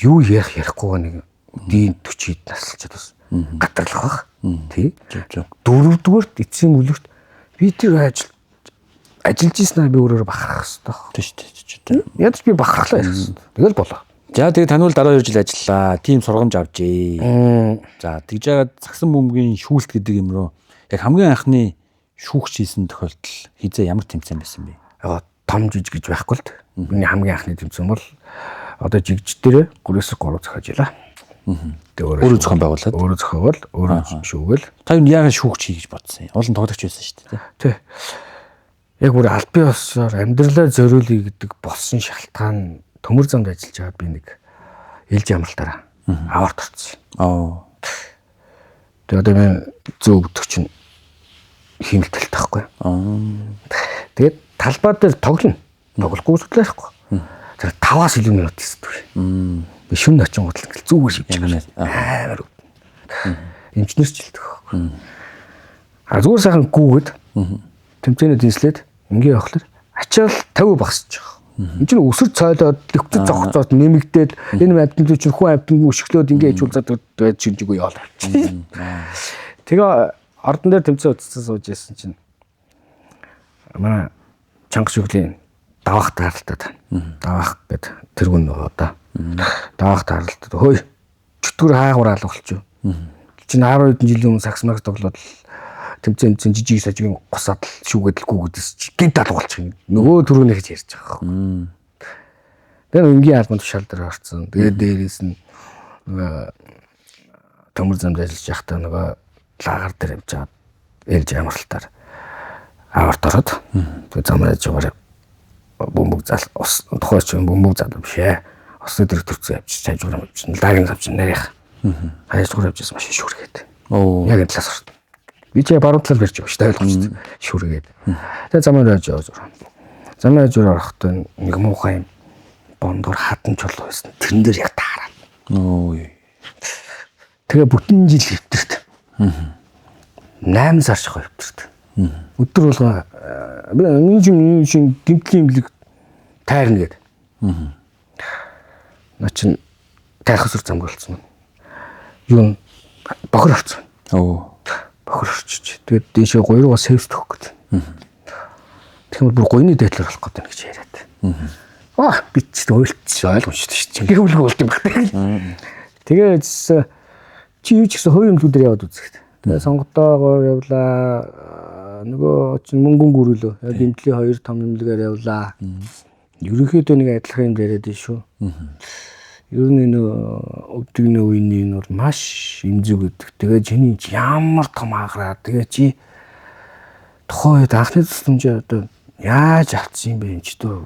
юу ярихгүй нэг дийн 40 хэд насалчаад бас гатарлах бах. Тий. Дөрөвдүгээрт эцсийн үлгэрт би тэр ажиллаж ийснээр би өөрөөр бахарах хэрэгтэй. Тий шүү дээ. Ядч би бахархлаа ярьсан. Тэгэл болоо.
За тэгээ танил 12 жил ажиллаа. Тим сургамж авчээ. За тэгж яагаад Сагсан бөмбөгийн шүүлт гэдэг юм руу яг хамгийн анхны шүүгч хийсэн тохиолдол хизээ ямар тэмцээн байсан бэ?
Том жижиг гэж байхгүй л. Миний хамгийн анхны тэмцээн бол одоо жигж дээр 3-3 зохиож ялаа.
Өөрөө зохион байгуулад.
Өөрөө зохиовол, өөрөө шүүгээл.
Та юу яагаад шүүгч хий гэж бодсон юм? Олон тоглогч байсан шүү дээ.
Тий. Яг бүр аль бие осоор амьдралаа зориулъя гэдэг болсон шалтгаан төмөр замд ажиллаж байгаад би нэг ээлж ямралтаараа аварт орсон. Тэгээ одоо би зөв өгдөг чинь химэлтэлтэй байхгүй. Тэгээд талбай дээр тоглоно. Тоглохгүй судлахгүй. Тэр 5-аас илүү минут хийдэг. Би шүн очин гутал ингээл зүгээр шивж байгаа. Амар. Эмчнэрч хэлдэг байхгүй. Зүгээр сайхан гүгээд тэмцээний дэнслээд ингээ явахлаар ачаал 50 багасч байгаа. Энд чинь өсөр цойлоод лекцэд зогцоод нэмэгдээд энэ амтны чинь хүн амтны өшгөлөөд ингээ ичүүлзаад байж шинжгүй яол. Тэгээ ордон дээр тэмцээн утцсан сууж яасан чинь манай чанга шүглийн давах тааралтад давах гэд тэргүүн одоо давах тааралтад хөөе чөтгөр хаагур алуулчих. Чинь 10 хэдэн жилийн өмнө саксмаг тоглоод тэмцээн жижиг сажиг гусаад шүүгээд л гүгэдэс гинт алгуулчих юм. Нөгөө түрүүнэ гэж ярьж байгаа юм. Тэр өнгийн албан тушаал дээр орсон. Тэгээд дээрээс нь төмөр замд ажиллаж байхдаа нөгөө лагер дээр явж байгаа ээлж амралтаар аварт ороод тэгээд замаар яж байгаараа бөмбөг зал тухайч бөмбөг зал бишээ. Осны дээр төрцөө явж чажуур авч лагийн авч нарийнх. Хайшгуур авч байсан машин шүргээд. Яг энэ талаас орсон. Би ч баруун талаар барьж байгаа шүү дээ ойлгомжтой шүргээд. Тэгээ замаар яж яваа. Замаар яж орохдоо нэг муухай юм бондор хатан чулуу байсан. Тэрэн дээр яг таараад. Тэгээ бүтэн жил хэвтэрт. 8 сар шахав хэвтэрт. Өдөр болгоо би энэ шин гимтлийн имлэг тайрна гээд. Наа чин тайхсар замгуулсан. Юу бохор авсан. Бохор орчиж. Тэгээд дэшээ гоёроо сэвс төгөх гэдэг. Тэгэхээр бүр гоёны дээдлэр болох гэдэг гэж яриад. Би ч ойлцсон ойлгомжтой шүү дээ. Гэвлэг болд юм байна. Тэгээд чи юу ч гэсэн хувийн юмлуудаар яваад үзэх. Тэгээд сонготоогоор явлаа. Нөгөө чинь мөнгөн гүрүүлөө. Яг эмтлийн 2 том юмлгаар явлаа. Ерөнхийдөө нэг адилхан юм яриад дээ шүү. Ер нь энэ өвдөгний үений энэ бол маш имзэг гэдэг. Тэгээ чиний ямар том аграа. Тэгээ чи тухайн үед анхны тусламжаа одоо яаж авцсан юм бэ энэ ч дөө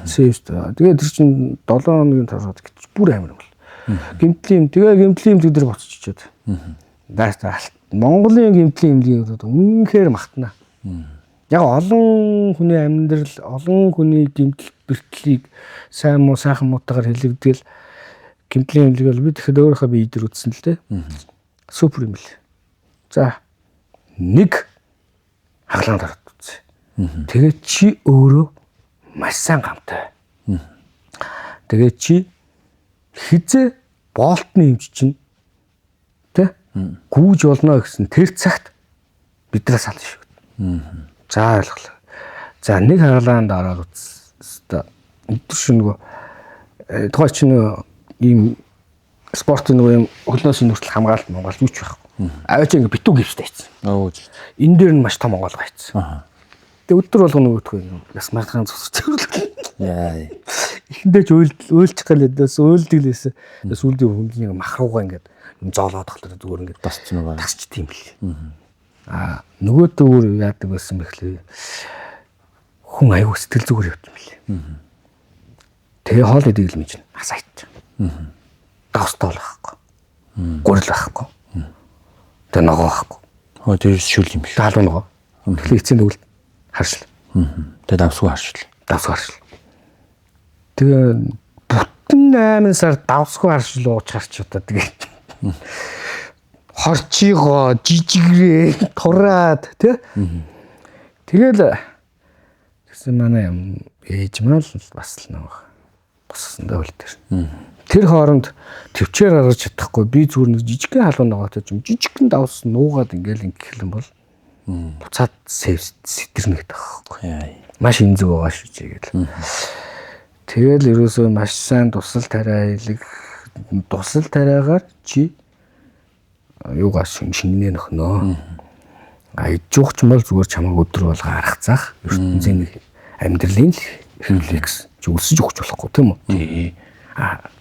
Сейвт. Тэгээд тэр чинь 7 хоногийн туршаад гэж бүр амар юм бол. Гэмтлийн дээр боцчиход. Монголын гэмтлийн эмнэлгийн үнэхээр магтана. Яг олон хүний амьдрал, олон хүний гэмтэл бэртлийг сайн муу сайхан муутагаар хэлэгдэл гэмтлийн эмнэлэг бол би тэгэхэд өөрийнхөө бие дээр үтсэн л дээ. Супер юм л. За нэг хаглаан дараад үзье. Тэгээд чи өөрөө маш сайн гамтай. Тэгээд чи хизээ болтны эмч чинь тэ гүүж болно гэсэн тэр цагт биднээс аль шүү. За ойлголоо. За нэг хаглаанд ороод үзсэн. Өдөр шөнө нөгөө тухай чинь ийм спортын нөгөө юм хөлнөөс нүртэл хамгаалалт Монголд юу ч байхгүй. Аваач ингэ битүү гипстэй хийсэн. Энэ дээр нь маш том онгол байцсан. Тэгээ өдөр болгоно нөгөөдхөө яс маргаан цусч цэвэрлээ.
Яа.
Эхэндээ ч өөлчих гэлээдээс өөлдөглээс сүүлдийн хүндлийг махруугаа ингээд юм зоолоод тахлаа зүгээр ингээд
тасч нөгөө
тасч тийм л. Нөгөөдөө өөр яадаг байсан бэхлээ. Хүн аягүй сэтгэл зүгээр явт юм лээ. Тэгээ хоол идэг л мэж асаайт. Давстал байхгүй. Гурил байхгүй. Тэгээ ногоо байхгүй.
Хөө тэр шүл юм биш.
Даалуу ногоо. Тэгэхээр эцсийн нүгэл харшил.
Тэгээ давсгүй харшил.
Тэгээ бүтэн 8 сар давсгүй харшил ууч харч удаа тэгээ. Хорчигоо жижигрээ тураад тий. Тэгэл гэсэн манай ээж маа л бас л нэг боссондоо үл дээр. Тэр хооронд төвчээр гаргаж чадахгүй би зүгээр нэг жижигхэн халуун ногоотой юм жижигхэн давс нуугаад ингээл ингэхлэн бол буцаад сэтэрнэ гэдэг байхгүй. Маш инзэг байгаа шүү чигээл. Тэгэл ерөөсөө маш сайн тусал тариагаар чи юугаас шингэнэ нөхнөө. Ижууч юм бол зүгээр чамайг өдөр болго харахцаах ертөнцийн амьдралын рефлекс чи өсөж өгч болохгүй тийм үү? Тий.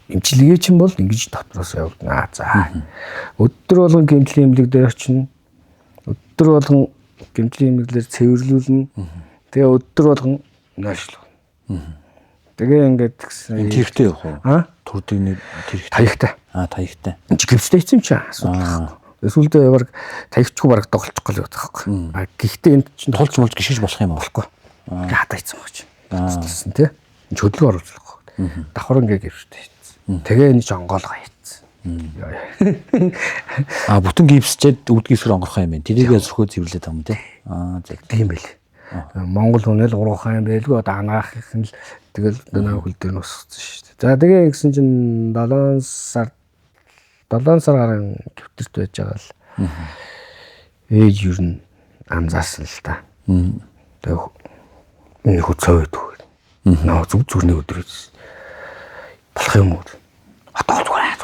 Эмчилгээ чинь бол ингэж дотроос явагдана. За. Өдөр болгон гэмтлийн эмнэлэг дээр очино. Өдөр болгон гэмтлийн эмнэлгээр цэвэрлүүлнэ. Тэгээ өдөр болгон нойшлуулна. Тэгээ ингээд гэсэн
тэрхтэй явах уу? Турдыг нэг тэрхтэй.
Таягтай.
Таягтай.
Энд гипстэй хийсэн юм чи асуудал. Эсвэл баг таягчгүй баг доголчихгүй л байдаг байхгүй. Гэхдээ энд чинь
тулж молж гიშиж болох юм болохгүй.
Хатаа хийсэн баг чи. Тэсэлсэн тий. Хөдөлгөөн оруулах байхгүй. Давхар ингээ гипстэй хийсэн. Тэгээ энэ ч онгоолгоо хийсэн.
Бүтэн гипсчээд үүдгийсгэр онгорхоо юм байна. Тэрийгээ зөрхөө цэвэрлээд байгаа юм тий.
За тийм байл. Монгол хүнэл 3 хаан байлгүй одоо анаах юм л тэгэл доноо хөл дээр нусгацсан шүү дээ. За тэгээ ингэсэн чинь 7 сар гарын төвтөрт байж байгаа л ээж юу н анзаасан л та. Тэгээ энэ хөцөө өгдөг. Наа зүрний өдөр ийс. Болох юм уу? Одоо зүгээр.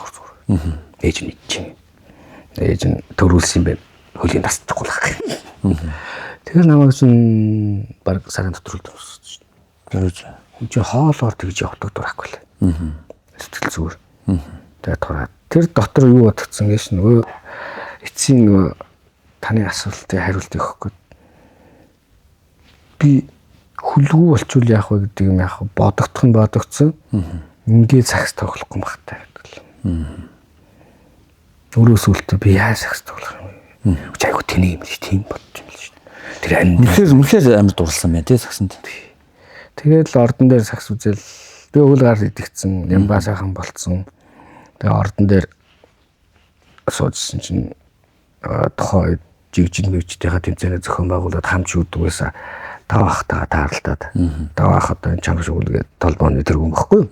Ээж нь чинь. Ээж нь төрүүлсэн юм байна. Хөлийн тасчихгүй л хаа. Тэгэхээр намайг чинь баг сарын дотор үлдсэн шүү дээ. Чи хоолоор тэгж явдаг дурахгүй л. Сэтгэл зүгээр. Тэгээ тураад тэр дотор юу бодгдсон гэж нөгөө эцсийн нөгөө таны асуултыг хариулт өгөхгүй. Би хүлгүү болчвол яах вэ гэдэг юм яах бодогдох нь бодогдсон. Ингээд сакс тоглохгүй багтай гэдэг л. Өөрөөс үлдээ би яа сакс тоглох юм. Чайгуу тэний юм тийм бодож юм л шүү дээ. Тэр
үнэхээр амар дурлсан байна тий саксанд.
Тэгээд л ордон дээр сакс үзэл би өвөлгаар идэгцэн ямбаа сайхан болцсон. Тэгээ ордон дээр суужсэн чинь тухай жигжил мөвчтэйгээ тэмцээнэ зохион байгуулад хамж үүдэг байсан. Тав ахтайгаа тааралтаад. Тав ах одоо энэ чанга шүглгээд толгойн тэргүүн баггүй.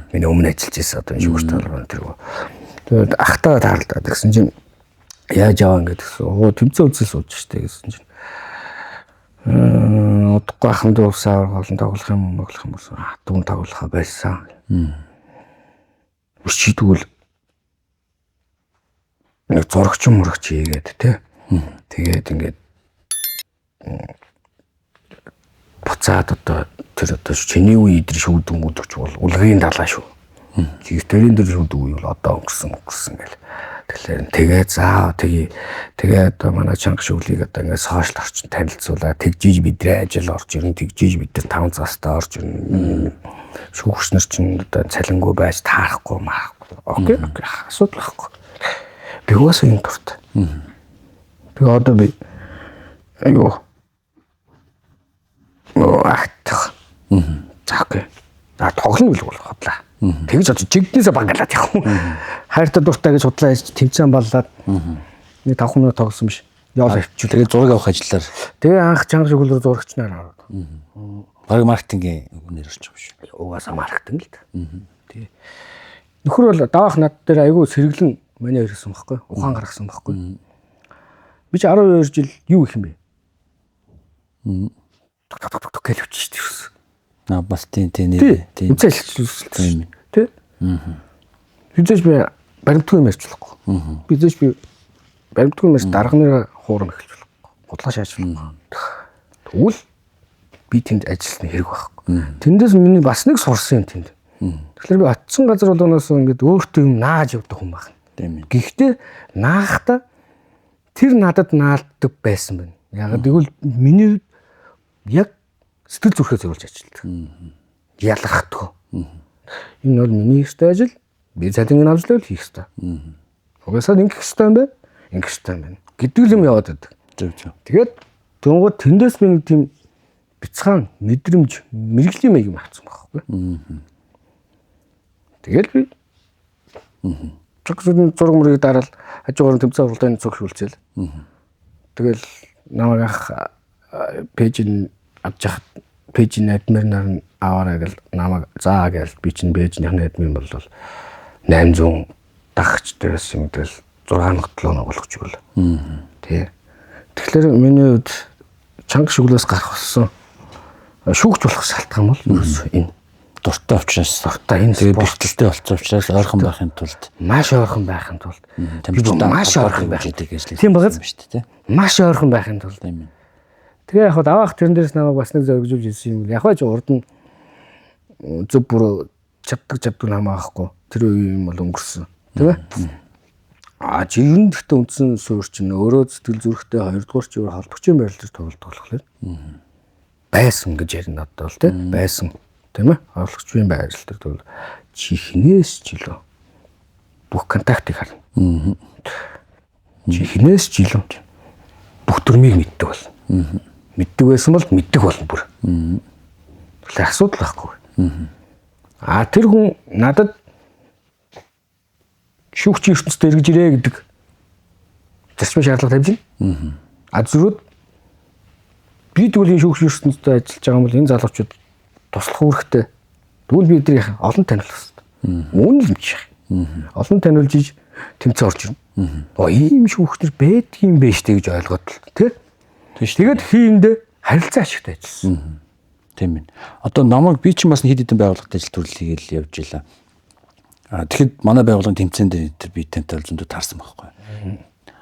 Миний өмнө ажиллаж байсан одоо энэ шүгч толгойн тэргүүн. Тэгээд ахтайгаа тааралтаад гэсэн чинь яаж яваа ингээд гэсэн. Тэмцээн үзэл сууж штэ гэсэн чинь. Удахгүй ахын дуусаар олон тоглох юм болсон. Дүүн тоглохоо байсан. Өчигдвэл нэг зурагч хийгээд тий. Тэгээд ингээд буцаад одоо тэр одоо чиний үе идэр шүүдэн өдөрч бол улгийн далаа шүү. Тэрийн дээр шүүдэг үе бол одоо өнгөрсөн гэл. Тэгэхээр тэгээ заа тэгээ одоо манай чанга шүглийг одоо ингээд сошиал орчин танилцуулаад тэгжиж бидрээ ажил орж ирнэ тэгжиж бид нар 5 цастаа орж ирнэ шүүгч нар чинь одоо цалингүй байж таарахгүй маахгүй окей асуудал байхгүй би уусаа юм дуртай тэгээ одоо би айгу ахтах заахгүй тоглоно гэж бодлоо тэгж очиж жигднээсээ бангалаад явах юм. Хайртай дуртай гэж худлаа хийж тэмцээн боллоод нэг 5 минут тоглосон биш. Яал авчиг.
Тэгээ зураг авах ажиллаар.
Тэгээ анх чанга шүглэр зурагч нар аваад.
Баг маркетингийн үгээр орчих юм шиг.
Угаасаа маркетинг л та. Тэгээ. Нөхөр бол даах над дээр айгүй сэргэлэн манай ирсэн байхгүй. Ухаан гаргасан байхгүй. Би чи 12 жил юу их юм бэ? Гэж өччих шүү.
Бас тийм
үзэлцүүлсэн тий. Бидэж би баримтгүй юм ярьчлахгүй. Бидэж би баримтгүй юм ярьж дарганыг хуурна эхэлж болохгүй. Худлаа шааж болохгүй. Тэгвэл би тэнд ажилласны хэрэг байхгүй. Тэндээс миний бас нэг сурсан юм тэнд. Тэгэхээр би очисон газар болгоноос ингээд өөртөө юм нааж явдаг хүн байна.
Тийм.
Гэхдээ наахта тэр надад наалддаг байсан байна. Яг тэгвэл миний яг сэтгэл зүрхээ зөвлөж ажилладаг. Ялгахгүй. Энэ бол миний ёстой ажил. Би цалинг авч л хийх ёстой. Угаасаа ингэх ёстой юм байна. Ингэх ёстой юм байна. Гэдэг юм яваад байдаг. Тэгээд дөнгөж тэндээс би нэг тийм бяцхан мэдрэмж, мэрэгжлийн маяг юм авсан байхгүй. Тэгэл би зураг мөрийг дараал хажуугаар тэмцээн уралдааны цог хөвлцөөл. Тэгэл намайг ах пэйжин авч яхад пэйжийн админ нар нь аваарай гэл намайг заа гэл би чинь пэйжийн админ бол 800 дагч дээрс юм дэл 6-7 болгож өгөл. Тий. Тэгэхээр миний хувьд чанга шүглээс гарах болсон шүүгч болох шалтгаан бол ерөөсөө энэ
дуртай учраас
энэ
спорттой болсон учраас ойрхон байхын тулд
маш ойрхон байхын тулд маш ойрхон байх
гэдэг ажил.
Тийм байгаа
шүү дээ.
Маш ойрхон байхын тулд
тийм.
Тэгээ яг авах тэрэн дээрс намайг бас нэг зоригжуулж ирсэн юм. Яг ч урд нь зөв бүр чаддаг намаа ахгүй. Тэр үе юм бол өнгөрсөн. Тийм ээ. Жиргэн дэхтэй үндсэн суурч нь өөрөө сэтгэл зүрхтэй 2 дугаар чигээр холбогчийн байрлал дээр тоглодог болохоор байсан гэж ярина одоо л тийм байсан. Тийм ээ. Холбогчийн байрлал дээр бол чихнээс жилөө бүх контактыг харна. Чихнээс жилөө бүх төрмийг мэддэг болно. Мэддэг байсан бол мэддэг болно бүр. Тэгэхээр асуудал байхгүй. Тэр хүн надад шүүгчийн ертөнцид эргэж ирээ гэдэг зарчмын шаардлага тавьж байна. Зүрүүд би тэгвэл энэ шүүгчийн ертөнцид ажиллаж байгаа юм бол энэ залуучууд туслах үүрэгтэй. Тэгвэл би эдрийг олон таниулах хэрэгтэй. Үүн л юм чи. Олон таниулж иж тэмцээ орж ирнэ. Ийм шүүгчнэр байдгийн байж тээ гэж ойлгоод л тий. Тэгээд хийндээ харилцаа ашигтай ажилласан.
Тийм ээ. Одоо намайг би чинь бас хэд хэдэн байгууллагад ажил төрлөгийг л явж илаа. Тэгэхэд манай байгууллагын тэмцээн дээр тэр би тантай зөндөө таарсан байхгүй.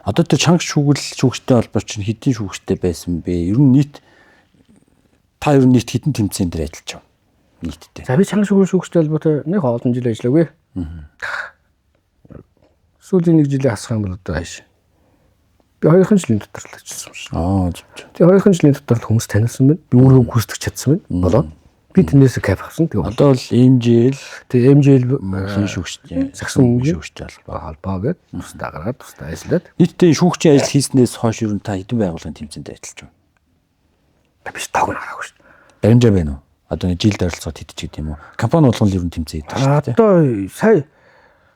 Одоо тэр чанга шүүгчтэй холбооч чинь хэдэн шүүгчтэй байсан бэ? Ер нь нийт хэдэн тэмцээн дээр ажиллаж байгаа нийтдээ.
За би чанга шүүгчтэй холбоотой нэг олон жил ажиллаагүй. Сүүлийн 1 жилийн хасах юм бол одоо хааш. Би 2 жилийн дотор л ажилласан юм шиг. Тэгээ 2 жилийн дотор л хүмүүс танилсан байна. Би өөрөө гүйцэтгэж чадсан байна. Болоо. Би тэрнээс кайф авсан. Тэгээ
одоо бол MJL
шүүгчтэй сагсан шүүгчтэй холбоо гэдэг тусдаа гаргаад тусдаа ажиллаад.
Нийтдээ шүүгчийн ажил хийснээс хойш ер нь та хэдэн байгууллагын тэмцээнд ажиллаж байна?
Биш тоог хараагүй шүү дээ.
Баримжаа байна уу? Одоо нэг жилд оролцоод хийдэг гэдэг юм уу? Компани болгон л ер нь тэмцээ хийдэг шүү дээ.
Одоо сая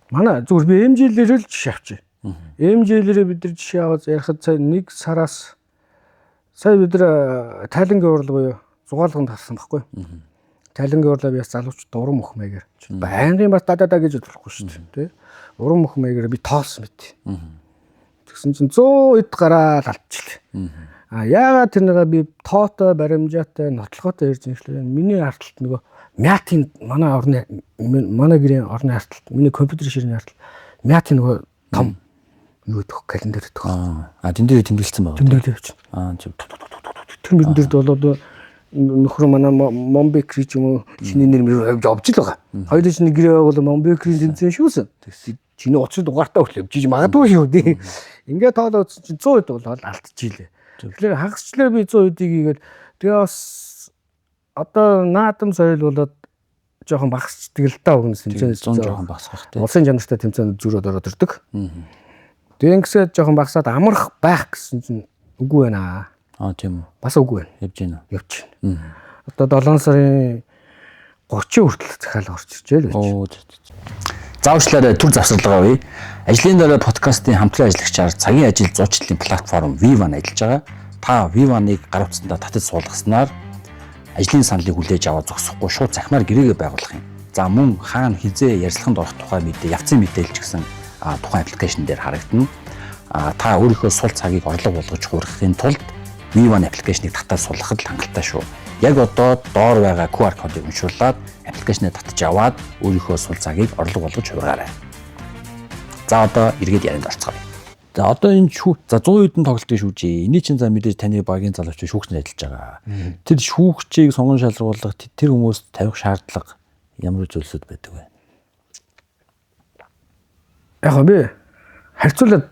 манай зүгээр би MJL-ээр л жишээ авчи. MJL-ээр бид нар жишээ аваад ярихад сая 1 сараас сая бид нар тайлангийн урлаг буюу зугаалганд харсан байхгүй. Тайлангийн урлаа би бас залууч уран мөх маягаар байнгын бас дадаа гэж болохгүй шүү дээ. Уран мөх маягаар би тоолсон мэт. Тэгсэн чинь 100 эд гараад алдчихлаа. Яагаад тэрнийгээ би тоотой баримжаатай нотлохотой ярьж иншлээ. Миний арталт нөгөө мятын манай гэрийн орны арталт миний компьютер ширний арталт мятын нөгөө том юу гэх календар гэдэг.
Тэн дээр тэмдэглэсэн байна.
Тэмдэглэж. Тэр мэдэн дээр болоод нөхөр манай Момбекри ч юм уу шиний нэр явж л байгаа. Хоёулын шиний гэрээ бол Момбекрийн тэмцээн шүүсэн. чиний утасны дугаартаа хүртэл явж магадгүй шүү дээ. Ингээд тоолоо үзсэн чинь 100% бол алдчихжээ. Тэгэхээр хагасчлаа би 100% хийгээд тэгээ бас одоо наадам соёл болоод жоохон багасчдаг л даа өгнөс тэмцээнээс
100 жоохон багасгах тий.
Улсын чанартай тэмцээнд зүрөөд ороод ирдэг. Тэгээ ингэсээ жоохон багасаад амрах байх гэсэн чинь үгүй байна.
Тийм үү.
Бас үгүй байна.
Явж байна.
Явж байна. Одоо 7 сарын 30 хүртэл захиалга орж иржээ л байж.
Заавчлаарай төр завсарлагаа үе. Ажлын дараа подкастын хамтран ажиллагчаар цагийн ажил зуучлалын платформ Viva-н ажиллаж байгаа. Та Viva-ныг гар утсандаа татаж суулгаснаар ажлын саналыг хүлээж аваад зогсохгүй шууд цахимаар гэрээгээ байгуулах юм. За мөн хаана хизээ ярилцлаганд орох тухай мэдээ, явцын мэдээлэл ч гэсэн тухайн аппликейшн дээр харагдана. Та өөрийнхөө сул цагийг орлого болгож хуурахын тулд Viva-н аппликейшнийг татаж суулгахад хангалттай шүү. Яг одоо доор байгаа QR кодыг уншуулад аппликейшнээ татаж аваад өөрийнхөө сул цагийг орлого болгож хувиргаарай. За одоо эргээд ярианд орцгоё. За одоо энэ за 100 хэдэн тоглолтын шүүжээ. Эний чинь за мэдээж таны багийн залууч шүүгчнэр ажиллаж байгаа. Тэр шүүгчийг сонгон шалруулах тэр хүмүүст тавих шаардлага ямар зүйлсүүд байдаг вэ?
Яг би харьцуулаад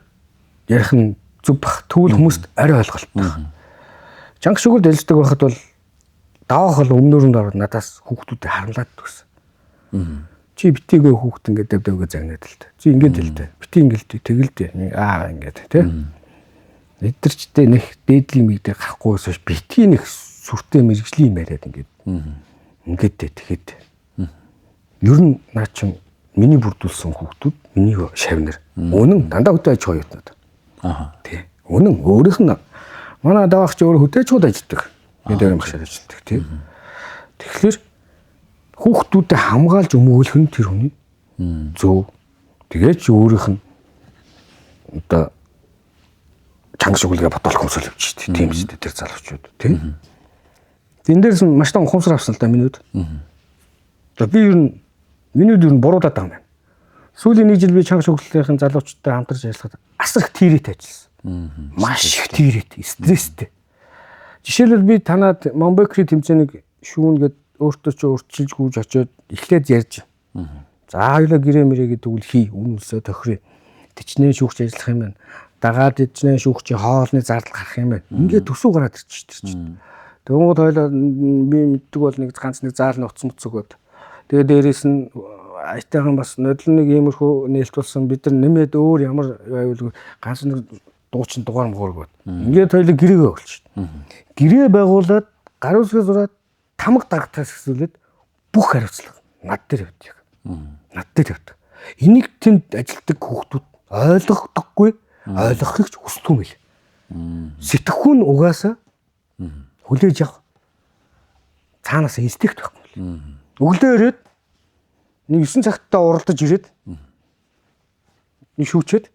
ярих нь зүг бах. Тэгвэл хүмүүст арай ойлголттой. Чанга шүгэл дэлждэг байхад бол даваах бол өмнөрөнд ороод надаас хүүхдүүдэд харамлаад төгсөн. Чи битээгээ хүүхд ингээд давдавгаа загнаад л та. Чи ингээд л та. Битээ ингээд тэгэлдэ. Ингээд тий. Эдгэрчтэй нэг дээдлийн мэгдээ гарахгүйс биш битгий нэг сүртэй мэрэгжлийн яриад ингээд тэгэхэд ер нь наа чин миний бүрдүүлсэн хүүхдүүд миний шавнар үнэн дандаа хөдөө аж ахуй юутнууд. Тий. Үнэн өөрийнх нь манай даваагч өөрөө хөдөө аж ахуйд ажилладаг. Эдгээр юм хашаад ажилладаг тий. Тэгэхээр хүүхдүүдэд хамгаалж өмгөөлөх нь тэр хүний зөв. Тэгээд ч өөрийнх нь одоо чанга шүглгээ бодолох хүмүүсэл явж шүү дээ. Тийм шүү дээ тэр залуучууд тий. Тэн дээрс маш том ухамсар авсан л да минийд. За би ер нь минийд ер нь буруудаад байгаа юм байна. Сүүлийн нэг жил би чанга шүглэлийн залуучуудтай хамтарч ажиллахад асар их тийрэт ажилласан. Маш их тийрэт, стресстэй. Жишээлбэл би танаад Монбекри тэмцээнийг шүүнгээд өөртөө ч өөрчилж гүйж очиод эхлээд ярьж. За хоёлаа гэрээ мэрээгээ тэгвэл хий, үнэлсээ тохирё. Тэчнээ шүүгч ажиллах юм байна. Дагаад тэчнээ шүүгчийн хоолны зардал гарах юм байна. Ингээд төсөв гараад ирчих. Тэгмүүд хоёлаа би мэддэг бол нэг ганц нэг заал нь утас мөц өгөөд. Тэгээ дээрээс нь айтайхан бас нодлон нэг иймэрхүү нээлт болсон бид нар нэмээд өөр ямар байвал ганц нэг дуучин дугаар мгуургоод. Ингээд хоёлаа гэрээгээ өгч. Гэрээ байгуулад гар үсгээ зураад тамга дагтаас хэсүүлээд бүх хариуцлага над дээр явдаг. Над дээр явдаг. Энийг тэнд ажилтдаг хүүхдүүд ойлгохдоггүй, ойлгохыг ч хүсдэг юм л. Сэтгэхүүн угаасаа хүлээж авах. Цаанаас инстинкт байхгүй юм. Өглөө ирээд нэг 9 цагтаа уралдаж ирээд нэг шүүчээд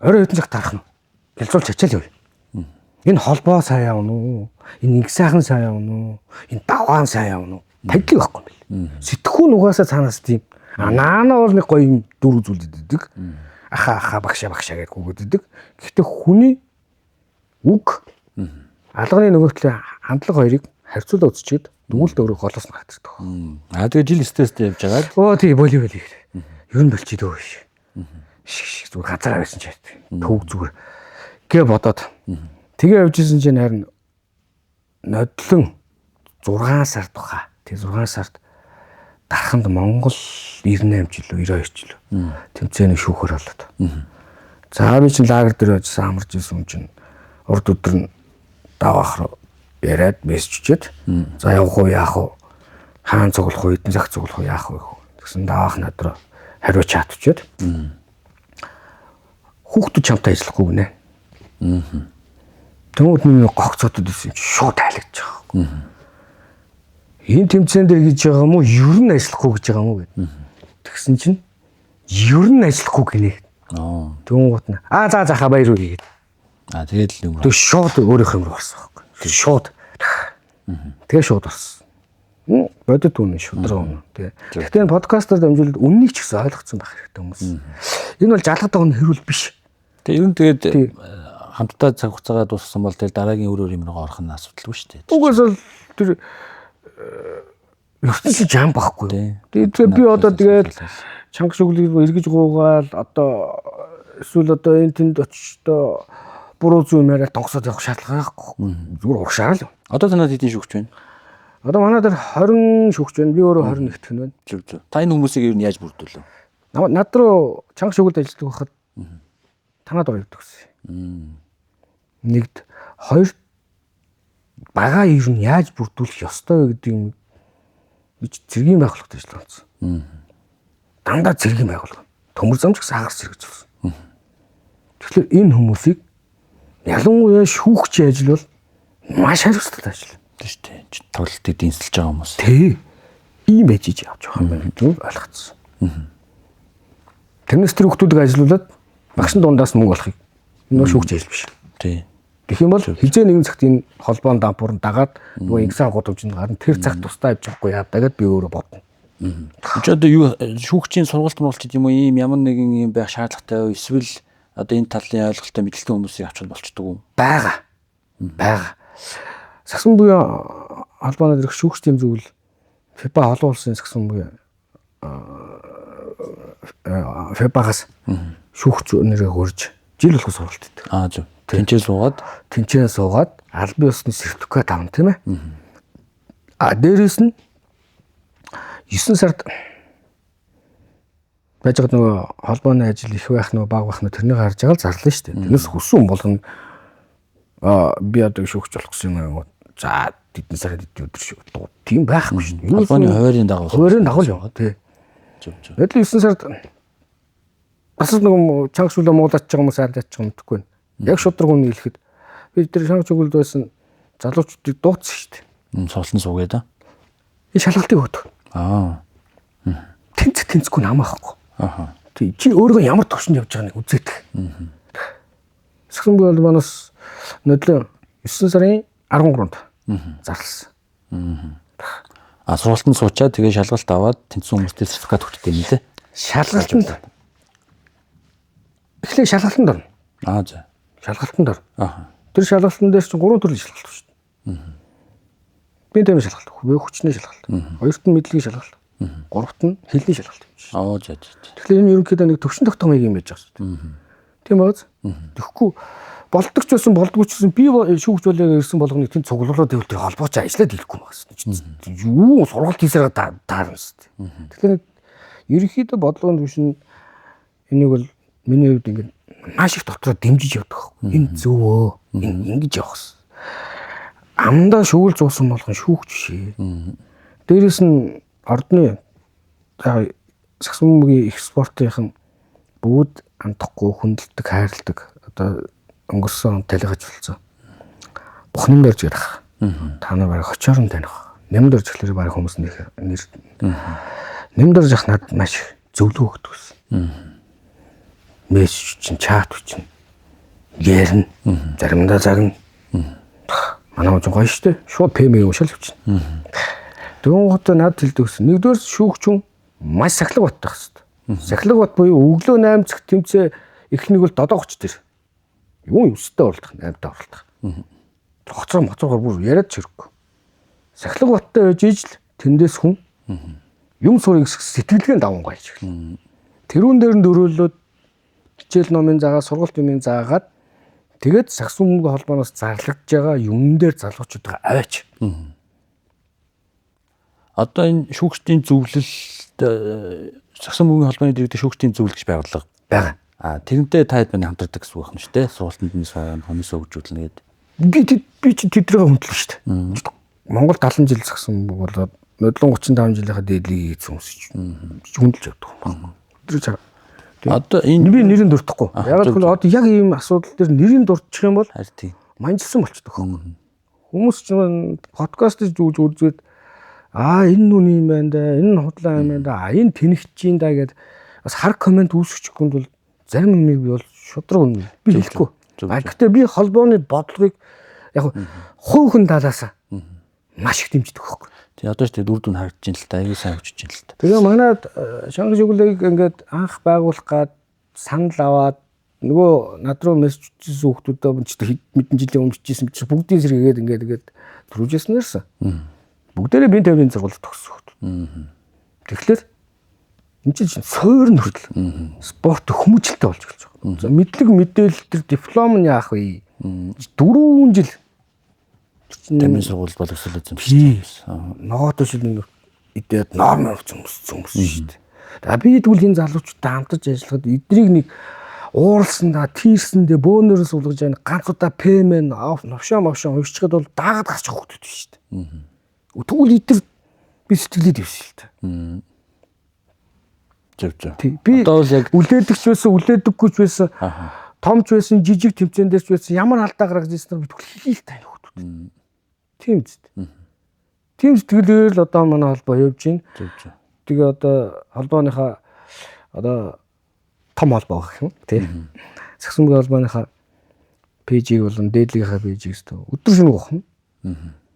орой хэдэн цагт тарах нь. Гэлзуул чачаал явъя. Энэ холбоо сайн явна уу? Энэ нэг сайхан сайн явна уу? Энэ даваан сайн явна уу? Таглиг байхгүй юм бэл. Сэтгхүүн угаасаа цаанаас тийм. Наана бол нэг гоё юм дүр үзүүлдэг. Аха багшаа гэж гүгэддэг. Гэхдээ хүний үг алганы нөгөөтлөө хандлага хоёрыг харьцуулаад үзчихэд дүгнэлт өөрөө голоос нь хатдаг.
Тэгээ жил стресстэй явж байгаа.
Оо тий боли. Ер нь болчих дөө биш. Зүгээр ганцаараа байсан ч яа. Төв зүгээр гээ бодоод тэгээ явжсэн чинь харин нодлон 6 сар тухай. Тэгээ 6 сард дарханд Монгол 98 жилөө 92 жилөө тэмцээний шүүхөр болоод. За би чинь лагер дээр очисан амарч исэн юм чинь урд өдөр нь даваах руу яриад мессежчихэд за явах уу яах уу хаан цуглах уу эдэн зах цуглах уу яах вэ гэсэн даваах надруу хариу чатчихэд хүүхдүүд чамтай ажиллахгүй гинэ. Тэмүүд миний гогцоодод исэн чинь шууд тайлгдж байгаа. Энэ тэмцээн дээр гэж байгаа юм уу ер нь ажиллахгүй гэж байгаа юм уу гэдэг. Тэгсэн чинь ер нь ажиллахгүй гинэ. Тэмүүд нь за баяр үгүй гэдэг.
Тэгээд л
нэг шууд өөрийнх юм руу орсон байхгүй. Шууд. Тэгээ шууд орсон. Бодит үнэн шудраа үнэн. Тэгтээ подкастаар дамжуулаад үннийг ч гэсэн ойлгоцсон байх хэрэгтэй хүмүүс. Энэ бол жалгад байгаа нь хэрүүл биш.
Тэгээ ер нь тэгээд хамтдаа цаг хугацаагаа дууссан бол тэр дараагийн өөр юм руу орох нь асуудалгүй шүү дээ.
Угаас бол тэр ертөнцийн жам багхгүй. Тэгээд би одоо тэгээд чанга шүглийг эргэж гуугаал одоо эсвэл одоо энэ тэнд очихдоо буруу зүйл яриад тонгосоод явах шаардлага байхгүй. Зүгээр урагшаа л.
Одоо танад хэдийн шүүгч байна?
Одоо манай дээр 20 шүүгч байна. Би өөрөө 21 гэх нь байна.
Зөв. Та энэ хүмүүсийг ер нь яаж бүрдүүлв?
Над руу чанга шүглд ажилладаг байхад танаад ордог гэсэн. Нэгд, хоёрт бага ер нь яаж бүрдүүлэх ёстой вэ гэдэг юм зэргийн байгууллагад ажиллаж байсан. Дандаа зэргийн байгууллага. Төмөр замч гэсэн хагас зэрэг зүйлсэн. Тэгэхээр энэ хүмүүсийг ялангуяа шүүгч ажил бол маш хариуцлагатай ажил.
Тийм шүү дээ. Тоглолтыг дэнсэлж байгаа хүмүүс.
Тий. Ийм ажиж явж байгаа юм байна гэж ойлгоцсон. Тэрнээс тэр хүмүүсийг ажилуулад багшин дундаас мөнгө олохыг энэ шүүгч ажил биш.
Тий.
Тэгэх юм бол хизээ нэгэн цагт энэ холбоон дампуурн дагаад нөгөө инксан гудамжинд гарна тэр цагт тусдаа авч явахгүй яа дагаад би өөрөө бодно.
Чи одоо юу шүүгчийн сургалт муулч гэдэг юм уу ийм ямар нэгэн юм байх шаардлагатай вэ? Эсвэл одоо энэ талын ойлголттой мэдлэгтэй хүмүүсийг авчвал болчдөг үү?
Бага. Сагсан буюу холбооны дээрх шүүгчдийн зөвлөл ФИБА олон улсын сагсан буюу ФИБАгаас шүүгч нэрээ хөрж жил болох сургалт өгдөг.
Зөв. Тэнцээ суугаад албан ёсны сертификат авна тийм ээ. Дээрээс нь 9 сард байж байгаа нөгөө холбооны ажил их байх нөгөө баг байх нөгөө тэрнийг харж байгаа л зарлаа шүү дээ. Тэрнээс хүссэн болгоно би одоо шүүгч болох гэсэн юм. За тэдний сард өдөр шүү. Тийм байхгүй шүү дээ. Холбооны хуваарийн
дагуу яваа тий.
Зөв.
Тэгэл 9 сард бас нөгөө чанга шүлээ муулаач байгаа хүмүүс ардаач байгаа юм тэгэхгүй. Яг шудраг үний хэлэхэд бид тэр чанга шүлд байсан залуучуудыг дууцсан шүү дээ.
Суулсан суугаа да.
Энэ шалгалтыг өгдөг. Тэнцэхгүй намаахгүй. Тий чи өөрөө ямар төвшөнд явж байгааг үзээдэх. Сагсан буюу манаас нодлоо 9 сарын 13-нд зарласан.
Сургалтанд суучаад тэгээ шалгалт аваад тэнцсэн хүмүүстэй сертификат өгчтэй юм лээ.
Шалгалтанд эхлээ шалгалтанд орно.
За.
Шалгалтанд орно. Тэр шалгалтын дээр чинь 3 төрлийн шалгалт шүү дээ. Би тэмээ шалгалт, хүчний шалгалт. Хоёрт нь мэдлэгийн шалгалт. Гуравт нь хэлний шалгалт юм шиг.
За.
Тэгэхээр энэ ерөнхийдөө нэг төвшин тогтоомыг юм байж байгаа шүү дээ. Тийм бааз. Тэгэхгүй болдогч байсан болдгооч гэсэн би шүүгч болоо ирсэн болгоныг тэнд цуглуулад ивэл тэр холбооч ажиллаад ирэхгүй байгаа юм. Юу сургалт хийсээр таарна шүү дээ. Тэгэхээр ерөнхийдөө бодлогын төвшин энийг бол миний хувьд ингээд маш их дотроо дэмжиж явдаг. Энэ зөвөө. Энэ ингэж явах гэсэн. Амдаа шүүл зуусан болгон шүүгч шээ. Дээрээс нь ордны сагсан бөмбөгийн экспортынхан бүгд амтахгүй хүндэлдэг, хайрладаг одоо өнгөрсөн талигаж болсон. Бухнын дөрж ярих. Та нар бараг очоор нь таних. Нэм дөрж гэхлээр бараг хүмүүс нэр нэм дөрж ах надад маш зөвлөгөө өгдөг гэсэн. Мессеж чинь чат чинь ярина. Заримдаа загна. Манай хүн гоё штэ. Шууд пэмиг уушаал явчихна. Тэгвэл гоо надад хэлдэг гэсэн. Нэгдүгээр шүүгч хүн маш сахилга баттай хэвчээ. Сахилга бат буюу өглөө 8 цагт тэмцээ эхнийг бол додоо 30 дээр. Юу өстэй оролдох, 8-д оролдох. Хоцроо бүр яриад чирэггүй. Сахилга баттай байж ижил тэндээс хүн юм сурыг сэтгэлгээнд даван гайлж эхэлнэ. Тэрүүн дээр нь дөрөөлөд хичээл номын заагаад сургалт юмын заагаад тэгээд сагсан бөмбөгийн холбооноос зарлагдж байгаа юм дээр залуучуудаа аваач.
Одоо энэ шүүгчдийн зөвлөлд сагсан бөмбөгийн холбооны дэргэдээ шүүгчдийн зөвлөл гэж байгууллага
байгаа.
Тэрнтэй та хэд мань хамтардаг гэсэн үг юм шүү дээ. Сургалтанд нь хонос өгжүүлнэ гээд.
Би чи тэдрээ хүндлэн шүү дээ. Монгол 70 жил сагсан болоод нодлон 35 жилийнхаа дээдлийг хийсэн хүмүүс хүндэлж явдаг юм байна. Одоо энэ би нэрийн дуртахгүй. Яг л одоо яг ийм асуудал дээр нэрийн дурдчих юм бол манжилсан болчихдог хөө. Хүмүүс ч подкаст зүүж үзээд энэ нүний юм байна да, энэ худлаа юм байна да, энэ тэнэгчийн да гэд бас хар комент үүсгэж хүнд бол зарим юмыг би бол шудраг үнэ би хэлэхгүй. Гэхдээ би холбооны бодлогыг яг хувь хүн талаас маш их дэмждэг байхгүй.
Тэгээ одоо ч тэгээ дүр дүн харагдаж ин л та аягүй сайн хөгжиж ин л та.
Тэгээ манайд шанга шүглийг ингээд анх байгуулах гад санал аваад нөгөө над руу мессеж хийсэн хүмүүстэй ч мэдэн жилийн өмнө хийсэн чи бүгдийн сэргээгээд ингээд төрүүлжсэн нэрсэн. Бүгдээрээ бие тавины зургуулт төгссөн хүмүүс. Тэгэхээр энэ чинь суур нөхөрлөл. Спорт хүмүүжлэлтэй болж эхэлж байгаа. За мэдлэг мэдээлэл төр диплом нь яах вэ? 4 жил
тамирын сургууль боловсруулсан юм шүү дээ.
ногоодоо шил идээд норм хүмүүс шүү дээ. Би тэгвэл энэ залуучуудтай хамтарч ажиллахад эднийг нэг ууралсандаа, тийрсэндээ бөөнөрөө суулгаж яана ганц удаа пэмэн новшоо уурччихад бол даагаад гарч хөвгдөд шүү дээ. Тэгвэл эдгээр би сэтгэлээд явсан л та.
Зөв.
Би үлээдэгч байсан, үлээдэггүйч байсан, томч байсан, жижиг тэмцээн дээрч байсан, ямар алдаа гаргаж ирсэн би тэгвэл хийх тань хөвгдөд. Тийм ч дээ. Тийм сэтгэлээр л одоо манай холбоо явж байна.
Зөв.
Тэгээ одоо холбооныхаа одоо том холбоо гэх юм тий. Сагсамгийн холбооныхаа пэйжийг болон дээдлийнхаа пэйжийг өдөр шөнө гоохно.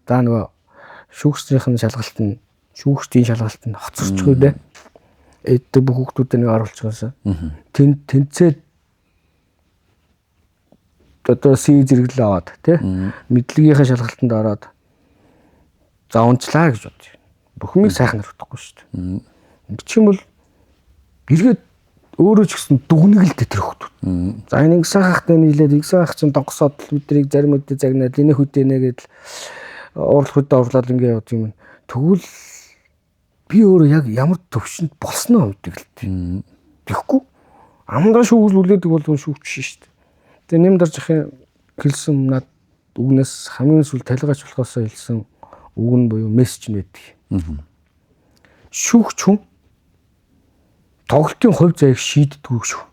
За нөгөө шүүгчдийн шалгалт нь хоцорч байгаа дээ. Эдгээр бүх хүмүүстэй нэг оруулж байгаасаа. Тэнцээд одоо C зэрэглэл аваад тий. Мэдлэгийнхаа шалгалтанд ороод за унчлаа гэж бодчих. Бүхнийг сайхан хариуцахгүй шүү дээ. Ингэч юм бол эргээд өөрөө ч гэсэн дүгнэгэлтэй тэр хүмүүс. За энэ ингэсэн хахтай нийлээд ингэсэн хах чинь донгосоод биднийг зарим үедээ загнаад энэ хөдөө нэгээд уурлах хөдөө орлоод ингэ явуулж юм. Тэгвэл би өөрөө яг ямар төвшөнд болсноо мэдээлэлтэй. Тэгэхгүй амдаа шүүгүүлүүлээдэг бол шүүгч шүү дээ. Тэгээ нэм даржихын хэлсэн над үгнээс хамгийн сүүл талгаач болохоосоо хэлсэн үг нь буюу мессеж нь байдаг. Шүүгч хүн тоглолтын хувь заяаг шийддэггүй шүү.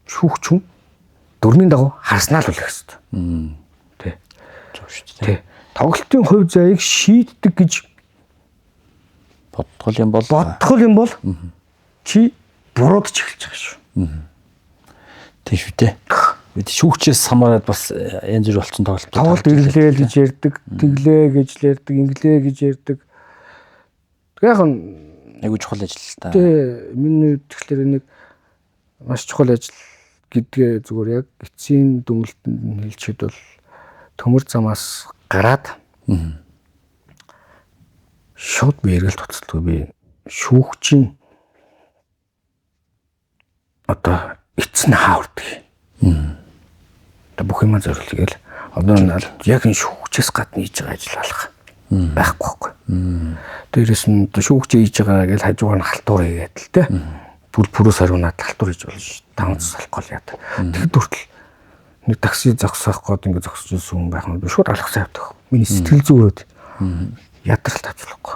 Шүүгч хүн дурмын дагуу харснаа л үлэх хэвээр. Тэ.
Зөв шүү дээ.
Тоглолтын хувь заяаг шийддэг гэж
бодгол юм бол
чи буруудж эхэлж байгаа шүү.
Тийм шүү дээ. Бид шүүгчээс хамаараад бас янз бүр болцсон
тоглолт эргэлээл гэж ярьдаг, тэглээ гэж ярьдаг, инглээ гэж ярьдаг. Яг нь
айгуу чухал ажил л та.
Тэ миний тэгэхээр нэг маш чухал ажил гэдгээ зүгээр яг эцсийн дүнэлтэнд хэлчихэд бол төмөр замаас гараад шууд би эргэлт туцалдгүй би шүүгчийн одоо эцэн хаавардаг. Та бүх юм зориулъя. Одоо яг энэ шүүгчээс гадна хийж байгаа ажил алах байхгүй байхгүй. Дээрээс нь шүүгч хийж байгаа гэж хажуугаар нь халтуур хийгээд л те. Пүрөөс хариунаад халтуур хийж болно шүү. 500 салахгүй яа. Тэг дүртэл нэг такси зогсоох гээд ингэ зогсож ирсэн хүн байх нь би шууд алах цаавдаг. Миний сэтгэл зүйрөөд ядралт авчлахгүй.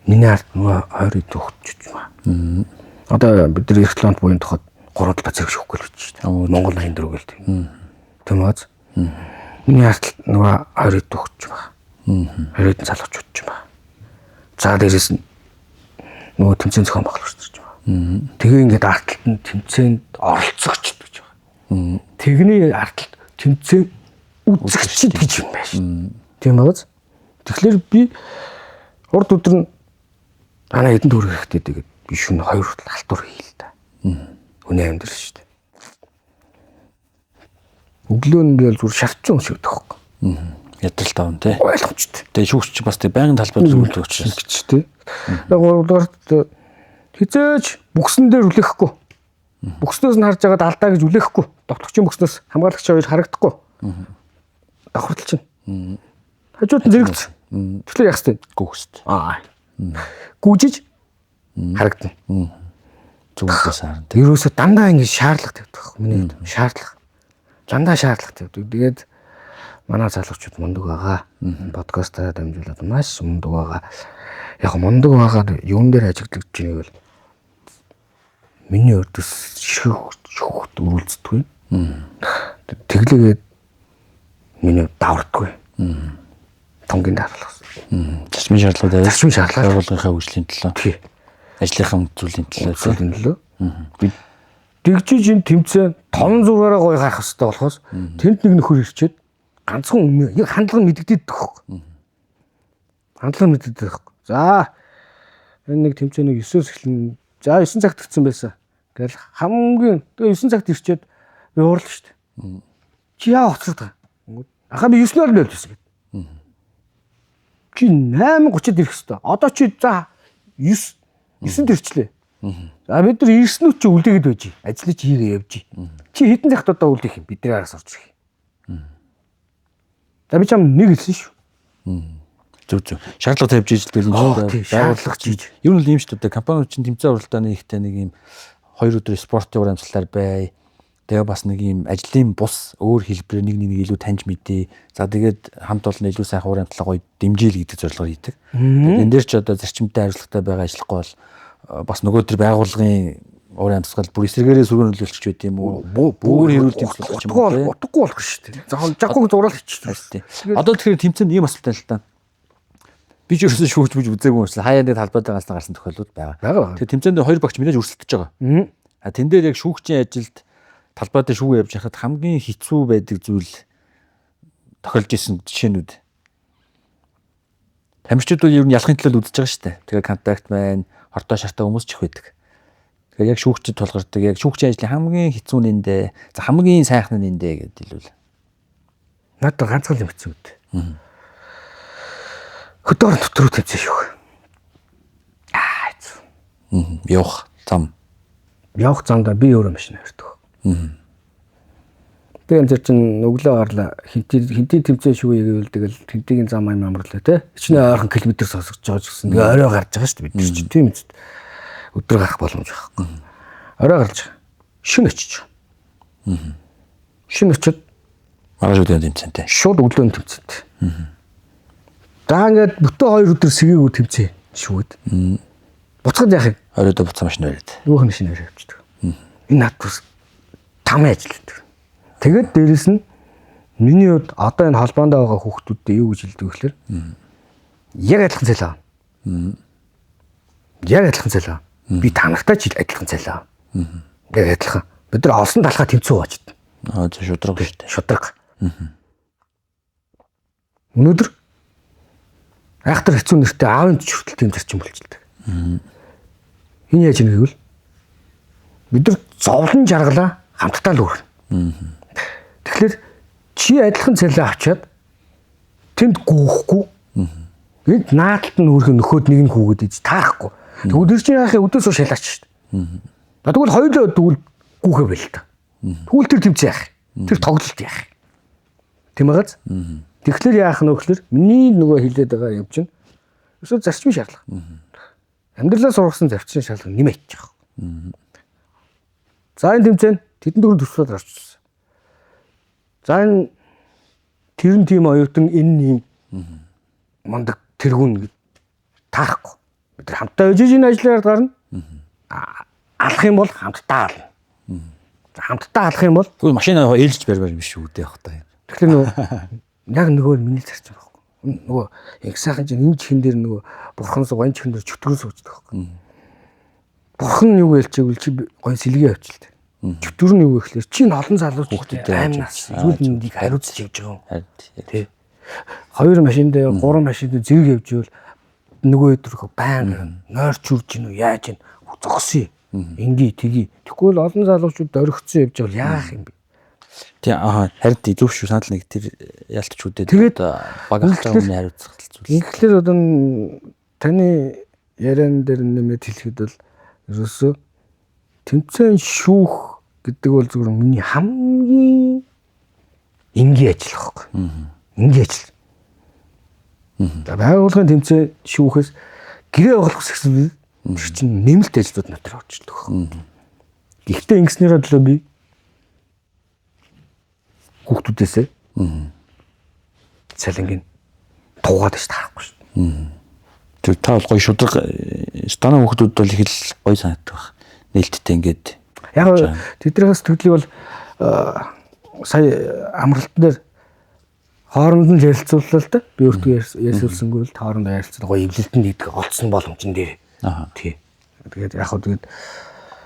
Миний ард нөгөө 20 төгчж байна. Одоо бид нар Эртланд буян тоход 3 талбай зэрэг шүүхгүй л гэж шүү дээ. Монгол 84 гээл тийм. Тэмээс миний ард нөгөө 20 төгчж байна. 20 залуучууд ч юм байна. За дээрээс нөгөө тэмцээн зохион байгуулагч ч юм байна. Тэгээ ингээд артлт нь тэмцээнд оролцогч гэж байгаа. Тэгний артлт тэмцээн үзэгчд гэж юм байна шүү. Тийм бааз. Тэгэхээр би урд өдөр нь манай эдэн төгрөг хэрэгтэй тэгээд би шөнө 2 хүртэл халтур хийл та. Үнэ амьдрал шүү дээ. Өглөө нь би зүгээр шавцсан шиг тоххой.
Ядрал таван тий.
Ойлгомжтой.
Тэгээ шүүгч бас тий байнгын талбайд зөвлөдөг учраас
гэж тий. Яг гуравдугаарт хизээч бүксэн дээр үлээхгүй. Бүкснээс нь харж байгаад алдаа гэж үлээхгүй. Довтогчийн бүкснээс хамгаалагч хоёр харагдахгүй. Давхартал чинь. Хажууд нь зэрэгц. Тэгэхээр яах вэ?
гүгст.
Гүжиж харагдана.
Зүгээс харна.
Ерөөсө дандаа ингэ шаарлах тавьдаг. Миний шаардлага. Дандаа шаарлах тавьдаг. Тэгээд манай залуучууд мундаг байгаа. Подкастаа дамжуулаад маш мундаг байгаа. Яг мундаг байгаа юун дээр ажиглаж байгааг бол миний өрдөс шүүхт өрүүлцдэггүй. Тэглээгээд миний давардаггүй. Тонгийн дараалал.
Зарчмын шаардлагууд байгууллагынхаа хөгжлийн төлөө.
Тий.
Ажлынхаа төлөө.
Би дэгжиж энэ тэмцээн тон зургаараа гоё гарах хэрэгтэй болохоос тэнд нэг нөхөр ирчээд ганцхан өмнө яг хандлага мэддэгдээд төгөх. Хандлага мэддэгдээд төгөх. За энэ нэг тэмцээнийг 9-өөс эхлэн за 9 цагт гисэн байсан. Тэгэл хамгийн тэгээ 9 цагт ирчээд би уурлаа шүү дээ. Чи яа хоцроод байгаа? Ахаа би 9-оор л байлжсэн гэдэг. Чи 8:30-д ирэх хэвээр. Одоо чи за 9 9-нд ирчлээ. За бид нар ирснүүд чи үлдээгээд байж. Ажлыг чи хийгээ явж. Чи хэдэн цагт одоо үлдээх юм? Бидний араас орж ирэх. За би чам нэг хэлсэн шүү.
Зөв. Шаардлага тавьж ижил
шаардлага хийж.
Ер нь л юм шүү дээ. Компаниуд чинь тэмцээн уралдааны ихтэй нэг юм 2 өдөр спортын урамсгалаар бай. Тэгээ бас нэг юм ажлын бус өөр хэлбэрээр нэг илүү таньж мэдээ. За тэгээд хамт олон илүү сайхан урамслага гоё дэмжээл гэдэг зорилгоор хийдэг. Энэ дээр ч одоо зарчимтай хариуцлагатай байгаа ажиллахгүй бол бас нөгөө төр байгууллагын урамсгал бүр эсрэгээрээ сүргэн нөлөөлчих байт юм уу? Бүр хэрүүл тэмцэлж юм уу?
Утгагүй болох шүү дээ. За жаггүй зураг хийчихсэн.
Одоо тэгэхээр тэмцээнд ийм асуулттай л та. Би ч ерөөсөө шүүгч бүж үзээгүй юм шиг хаяа нэг талбайд байгаас гарсан тохиолдлууд байгаа. Тэгээ тэмцээнд 2 багч мэдээж өрсөлдөж байгаа. А тэн дээр яг шүүгчийн ажилд талбайд шүүгээ явж байхад хамгийн хэцүү байдаг зүйл тохиолж исэн жишээнүүд. Тамирчид бол ер нь ялахын төлөө үзэж байгаа шүү дээ. Тэгээ контакт маань хортой шартаа хүмүүс ч их байдаг. Тэгээ яг шүүгчид тулгардаг. Яг шүүгчийн ажлын хамгийн хэцүү нэндээ, за хамгийн сайхан нэндээ гэдэг хэлвэл.
Надад ганцхан юм хэцүү үү. Хөдөөр дотроо тавьсан шүү.
Явах зам.
Явах замдаа би өөрөө машин өртөг. Тэгээд энэ чинь өглөө гарлаа хинтийн тэмцээн шүү гэвэл тэгэл тентийн зам ам амарлаа те. Ичнээ ойрхон километр сосгож байгаа ч гэсэн тэгээ орой гарч байгаа шүү дээ бид нар чинь тийм үст. Өдөр гарах боломж байхгүй. Орой гарч шин очиж. Шин очиж
маргааш өдөр тэмцээнтэй.
Шууд өглөө тэмцээнтэй. За ингээд бүтэн 2 өдөр сэгээгүй тэмцээ шүүд. Буцаад яах юм?
Оройдоо буцаа машин бариад.
Нөгөөх нь машин бариад явчихдаг. Энэ надад тамаа ажилладаг. Тэгээд дээрэс нь миний хувьд одоо энэ холбоонд байгаа хүүхдүүдтэй юу гэж хэлдэг вэ гэхээр яг адилхан цалин авна. Яг адилхан цалин авна. Би танахтай ч адилхан цалин авна. Яг адилхан. Бид нар олсон талхаа тэмцүү байж байна.
За шудраг шүү дээ.
Шудраг. Өнөөдөр айхтар хэцүү нэртэй аавын хүртэл тийм зарчим болчихлоо. Энэ яаж юм гэвэл бид нар зовлон жаргалаа хамтдаа л өөрнө. Тэгэхээр чи адилхан цалин авчаад тэнд гүйхгүй. Энд наадталт нь өөрхөн нөхөд нэг нь хүүгээд иж таарахгүй. Тэгвэл чинь яахаа өдөөсөө шалаач шүү дээ. Тэгвэл хоёулаа тэгвэл гүүхээ байл та. Тэгвэл тэр тэмцээ яах. Тэр тоглолт яах. Тийм байгаач. Тэгэхээр яах нь вэ гэхээр миний нөгөө хэлээд байгаа юм чинь өсөө зарчмын шаардлага. Амьдралаа сургасан зарчмын шаардлага нэмэж байгаа. За энэ тэмцээн тэдэн дөрөв төсвөөр орчихсон. За энэ тэрэн тийм оюутан энэ юм мундаг тэргүүн таарахгүй. Бид нар хамтдаа өжиж энэ ажлаар гарна. Алах юм бол хамтдаа ална. За хамтдаа алах юм бол
тэгвэл машина ээлж барьбар юм шүү дээ яг та.
Тэгэхээр нөгөө яг нөгөө миний зарчим байхгүй. Нөгөө яг сайхан чинь энэ чихэн дээр нөгөө бурхан суугаа энэ чихэн дээр чөтгөрөө суучдаг байхгүй. Бурхан юу гэлч ивэл чи гоё сэлгээ авчилтай. Чөтгөр нь юу гэхлээр чи олон залууч
хүүхдүүдтэй
аймнаас зүйл нэгийг хариуцж явж байгаа юм. Тий. 2 машин дээр 3 машин дээр зэрэг явж ивэл нөгөө өдрөө байн нойрч үрж гинүү яаж гин зогсъё. Инги тгий. Тэгвэл олон залуучууд орхицсон явж байгаа яах юм бэ?
Тий харин зөв шүү санал нэг тэр ялтчүүдэд тэгээд багаалж байгаа хүний хариуцлага зүйл.
Тэгэхээр одоо таны яриан дээр нэмээд хэлэхэд бол ерөөсөө тэмцээн шүүх гэдэг бол зөвхөн миний хамгийн энгийн ажил байхгүй. Энгийн ажил. Байгууллагын тэмцээн шүүхээс гэрээ оглох гэсэн чинь нэмэлт ажлууд надад орчихдог. Гэхдээ ингэснээр төлөө би хүүхдүүдээсээ цалингийн тугаад ш таарахгүй шүү.
Тэр та бол гоё шудраг стана хүүхдүүд бол их л гоё санагддаг баг. Нээлттэй ингээд
яг тэднээс төдлийг бол сая амралтан дээр хооронд нь ярилцууллаа л да. Би өөртөө ярьсуулсангүй л хоорондоо ярилцсан гоё эвлэлтэнд идэх олцсон боломжн дээр. Тий. Тэгээд яг хөө тэгээд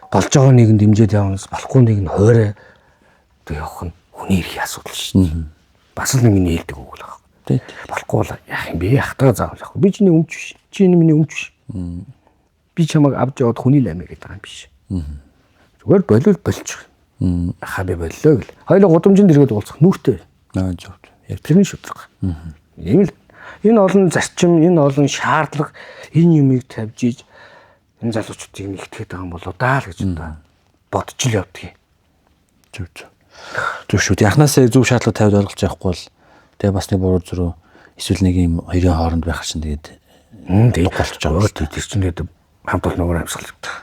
болж байгаа нэг нь дэмжиж явахнаас болохгүй нэг нь хоорой явах нь хүний эрхийн асуудал шүү. Бас л миний хэлдэг үг л байна. Тий. Болохгүй бол яах юм бэ? Хатгаа заавал яах вэ? Би чиний өмч биш. Чи миний өмч биш. Би чамайг авч яваад хүний лаймаа гэдэг юм биш. Зүгээр болов болчих. Хаа би боллоо гэл. Хоёул гудамжинд иргэд уулзах нүртэй.
Зөв.
Яг тэрний шудраг. Ийм л энэ олон зарчим, энэ олон шаардлага энэ юмыг тавьж ийж энэ залуучуудыг нэгтгэхэд байгаа юм болоо даа л гэж одоо бодож л явдгийг.
Зөв шүү. Анхнаасаа зөв шаардлага тавьд ойлголж явахгүй бол тэгээ бас нэг буруу зүрх эсвэл нэг юм хоёрын хооронд байх чинь тэгээд
тэгээд болчих жоо. Тэр чинь тэгээд хамт олноор амьсгалдаг.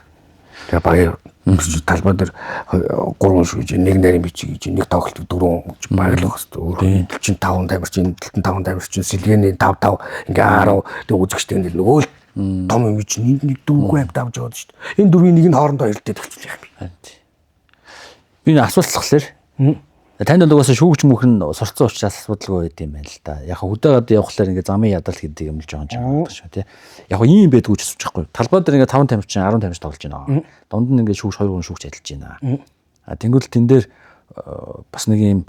Тэгээ баяр талбай дээр 3 шүүж нэг нарийн бичиг гэж нэг тоглолт 4 гэж баярлах хэвээр. Өөр чинь 5 тамирчин, 5 тамирчин, сэлгээний 5 ингээ 10 тэг үзэгчтэй нөгөө л том юм чинь нэг дүүгүй амт авч яваад шүү дээ. Энэ дөрвийн нэг нь хоорондоо хэрэлдээд төгсөл яах юм.
Би нэг асуулцлахлаар танд бол угаасаа шүүгч мөхн сурцсан учраас асуудалгүй байд юм байна л да. Яг хөдөөд явхлаар ингээ замын ядарл гэдэг юм л жоохон байгаа шүү тий. Яг ийм байдгүй ч асуучихгүй. Талбай дээр ингээ 5 тамирчин 10 тамирчин тоглож байна. Дунд нь ингээ шүүгч 2 шүүгч ажиллаж байна. Тэнгүүл тэн дээр бас нэг ийм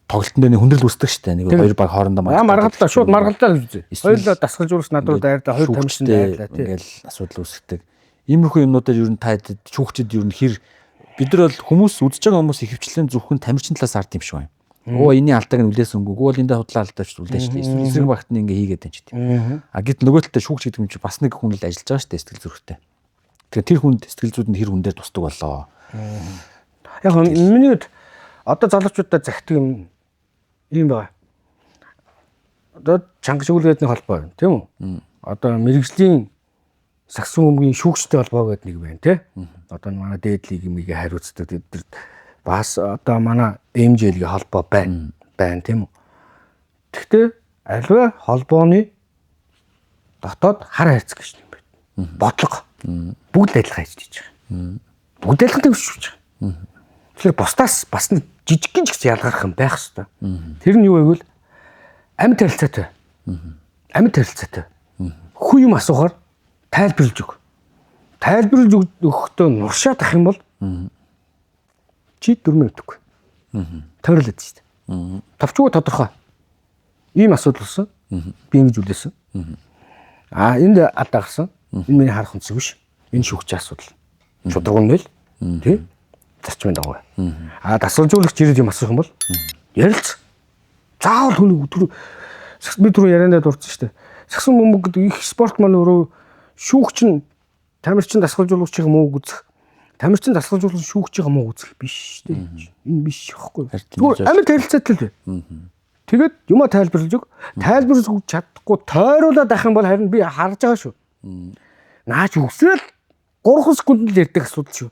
тоглолтын дээр нэг хүндрэл үүсдэг шүү дээ. Нэг хоёр баг хоорондоо
маргаллаа шууд маргаллаа л үзье. Хоёулаа дасгалж уурс над руу дайрлаа 2 тамирчин дайрлаа тий.
Ингээл асуудал үүсдэг. Иймэрхүү юмнуудаар ер нь та шүүгчд ер нь хэр бид нар бол хүмүүс үзэж байгаа хүмүүс ихэвчлэн зөвхөн тамирчин талаас ард юм шиг байна. Оо энэний алдааг нь үлээсэнгүй. Гүйл эндээ худлаа алдааж үлдээж шүү дээ. Эсрэг багт нь ингээ хийгээд байна ч гэдэг. Гэт нөгөө талдаа шүүгч гэдэг юм чи бас нэг хүн л ажиллаж байгаа шүү дээ сэтгэл зүрхтэй. Тэгэхээр тэр хүнд сэтгэл зүйд нь хэр хүн дээр тусдаг болоо.
Яг миний хувьд одоо залуучуудаа захидаг юм ийм байна. Одоо чанга шүүлгээдний холбоо байна, тийм үү? Одоо мэрэгжлийн сагсан өмгийн шүүгчтэй холбоо гэдэг нэг байна, тий? Одоо манай дээдлийг юмгээ хариуцдаг тэр бас одоо манай MJ-ийн холбоо байна, тийм үү? Гэхдээ альва холбооны дотоод хар хайрцаг гэж юм байна. Бодлого. Бүгд адилхан ажиллаж байгаа. Бүгд адилхан төвшөж байгаа. Тэгэхээр бусдаас бас нэг жижигхэн ч гэсэн ялгарх юм байх хэвээр. Тэр нь юу вэ гэвэл амьд харилцаатай. Амьд харилцаатай. Хүн юм асуухаар тайлбарлаж өг. Тайлбарлаж өгөхдөө нуршаад ах юм бол чи 4 минут өгөх. Тойрлоод шүү дээ. Товчгүй тодорхой. Ийм асуудал болсон. Би ингэж үлдээсэн. Энд алдаа гарсан. Энэ миний харах үнцэг биш. Энэ шүүгчийн асуудал. Шудраг нь л тий? Зарчмын дагуу. Дасгалжуулагч ирээд юм асуух юм бол ярилц. Заавал хүний би түрүү яриандаа дурдсан шүү дээ. Сагсан бөмбөг гэдэг их спорт маань өөрөө шүүгч нь тамирчин дасгалжуулагчийн мууг үзэх. Тамирчин дасгалжуулагч шүүгчийн мууг үзэх биш шүү дээ. Энэ биш байхгүй. Зүгээр амар харилцаатай л дээ. Тэгээд юма тайлбарлаж өг. Тайлбарлаж өгч чадахгүй тойруулаад авах юм бол харин би харж байгаа шүү. Наач үгсрэл 3 секунд л ярьдаг асуудал шүү.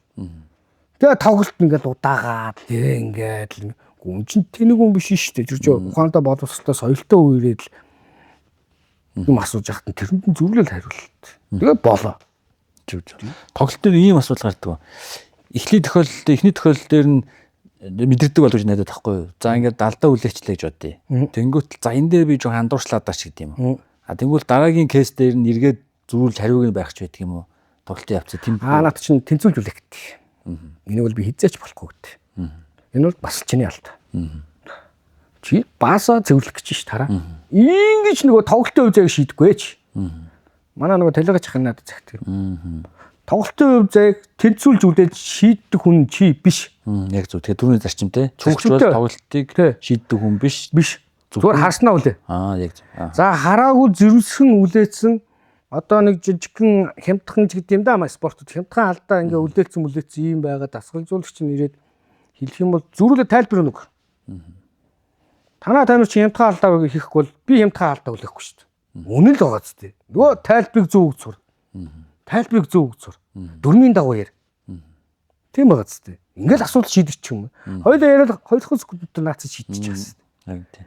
Тэгээ тоглолт ингээд удаагаад тэгээ ингээд л гүн чин тэнэг хүн биш шүү дээ. Жирж ухаандаа боловсролтой соёлтой үерээд л юм асууж яхад тэрэнд нь зөвлөл хариулт. Тэгээ болоо.
Тоглолт дээр ийм асуудал гардаг. Эхний тохиолдол дээр нь мэдэрдэг боловч найдаад тахгүй юу. За ингээд алдаа үлээчлээ гэж бодъё. Тэнгүүт за энэ дээр би жоо хандуурчлаад таач гэдэг юм. Тэнгүүл дараагийн кейс дээр нь эргээд зөрүүл хариуг нь байх ч байдаг юм уу. Тоглолтын явцад тийм
наад чинь тэнцүүлж үлээх гэдэг. Энэ бол би хизээч болохгүй гэдэг. Энэ бол бас чиний алдаа. Чи баасаа зөвлөх гэж ш тараа. Ингэж нөгөө тоглолтын үе зайг шийдэхгүй ч. Манай нөгөө телегч ахын надад загтдаг. Тоглолтын үе зайг тэнцүүлж үлдээж шийддэг хүн чи биш.
Яг зөв. Тэгээ түрүүний зарчимтэй. Чүгч бол тоглолтыг шийддэг хүн биш.
Зүгээр харснаа үлээ.
Яг зөв.
За хараагүй зэрвсхэн үлээсэн одоо нэг жижигхэн хямдхан ч гэдэг юм да спортод хямдхан алдаа ингээ үлдээсэн юм байгаа дасгалжуулагч нь ирээд хэлэх юм бол зүрхлээ тайлбар өгнө. Танаа тамир чи хямдхан алдаа хийхгүй бол би хямдхан алдаа үлээхгүй шүү дээ. Үнэн л байгаа зү. Нөгөө тайлбарыг зөв үг сур. Тайлбарыг зөв үг сур. Дөрмийн дагуу яар. Тийм байгаа зү. Ингээл асуудал шийдчих юм. Хоёулаа яриад 2 секунд наац шийдчих гэсэн.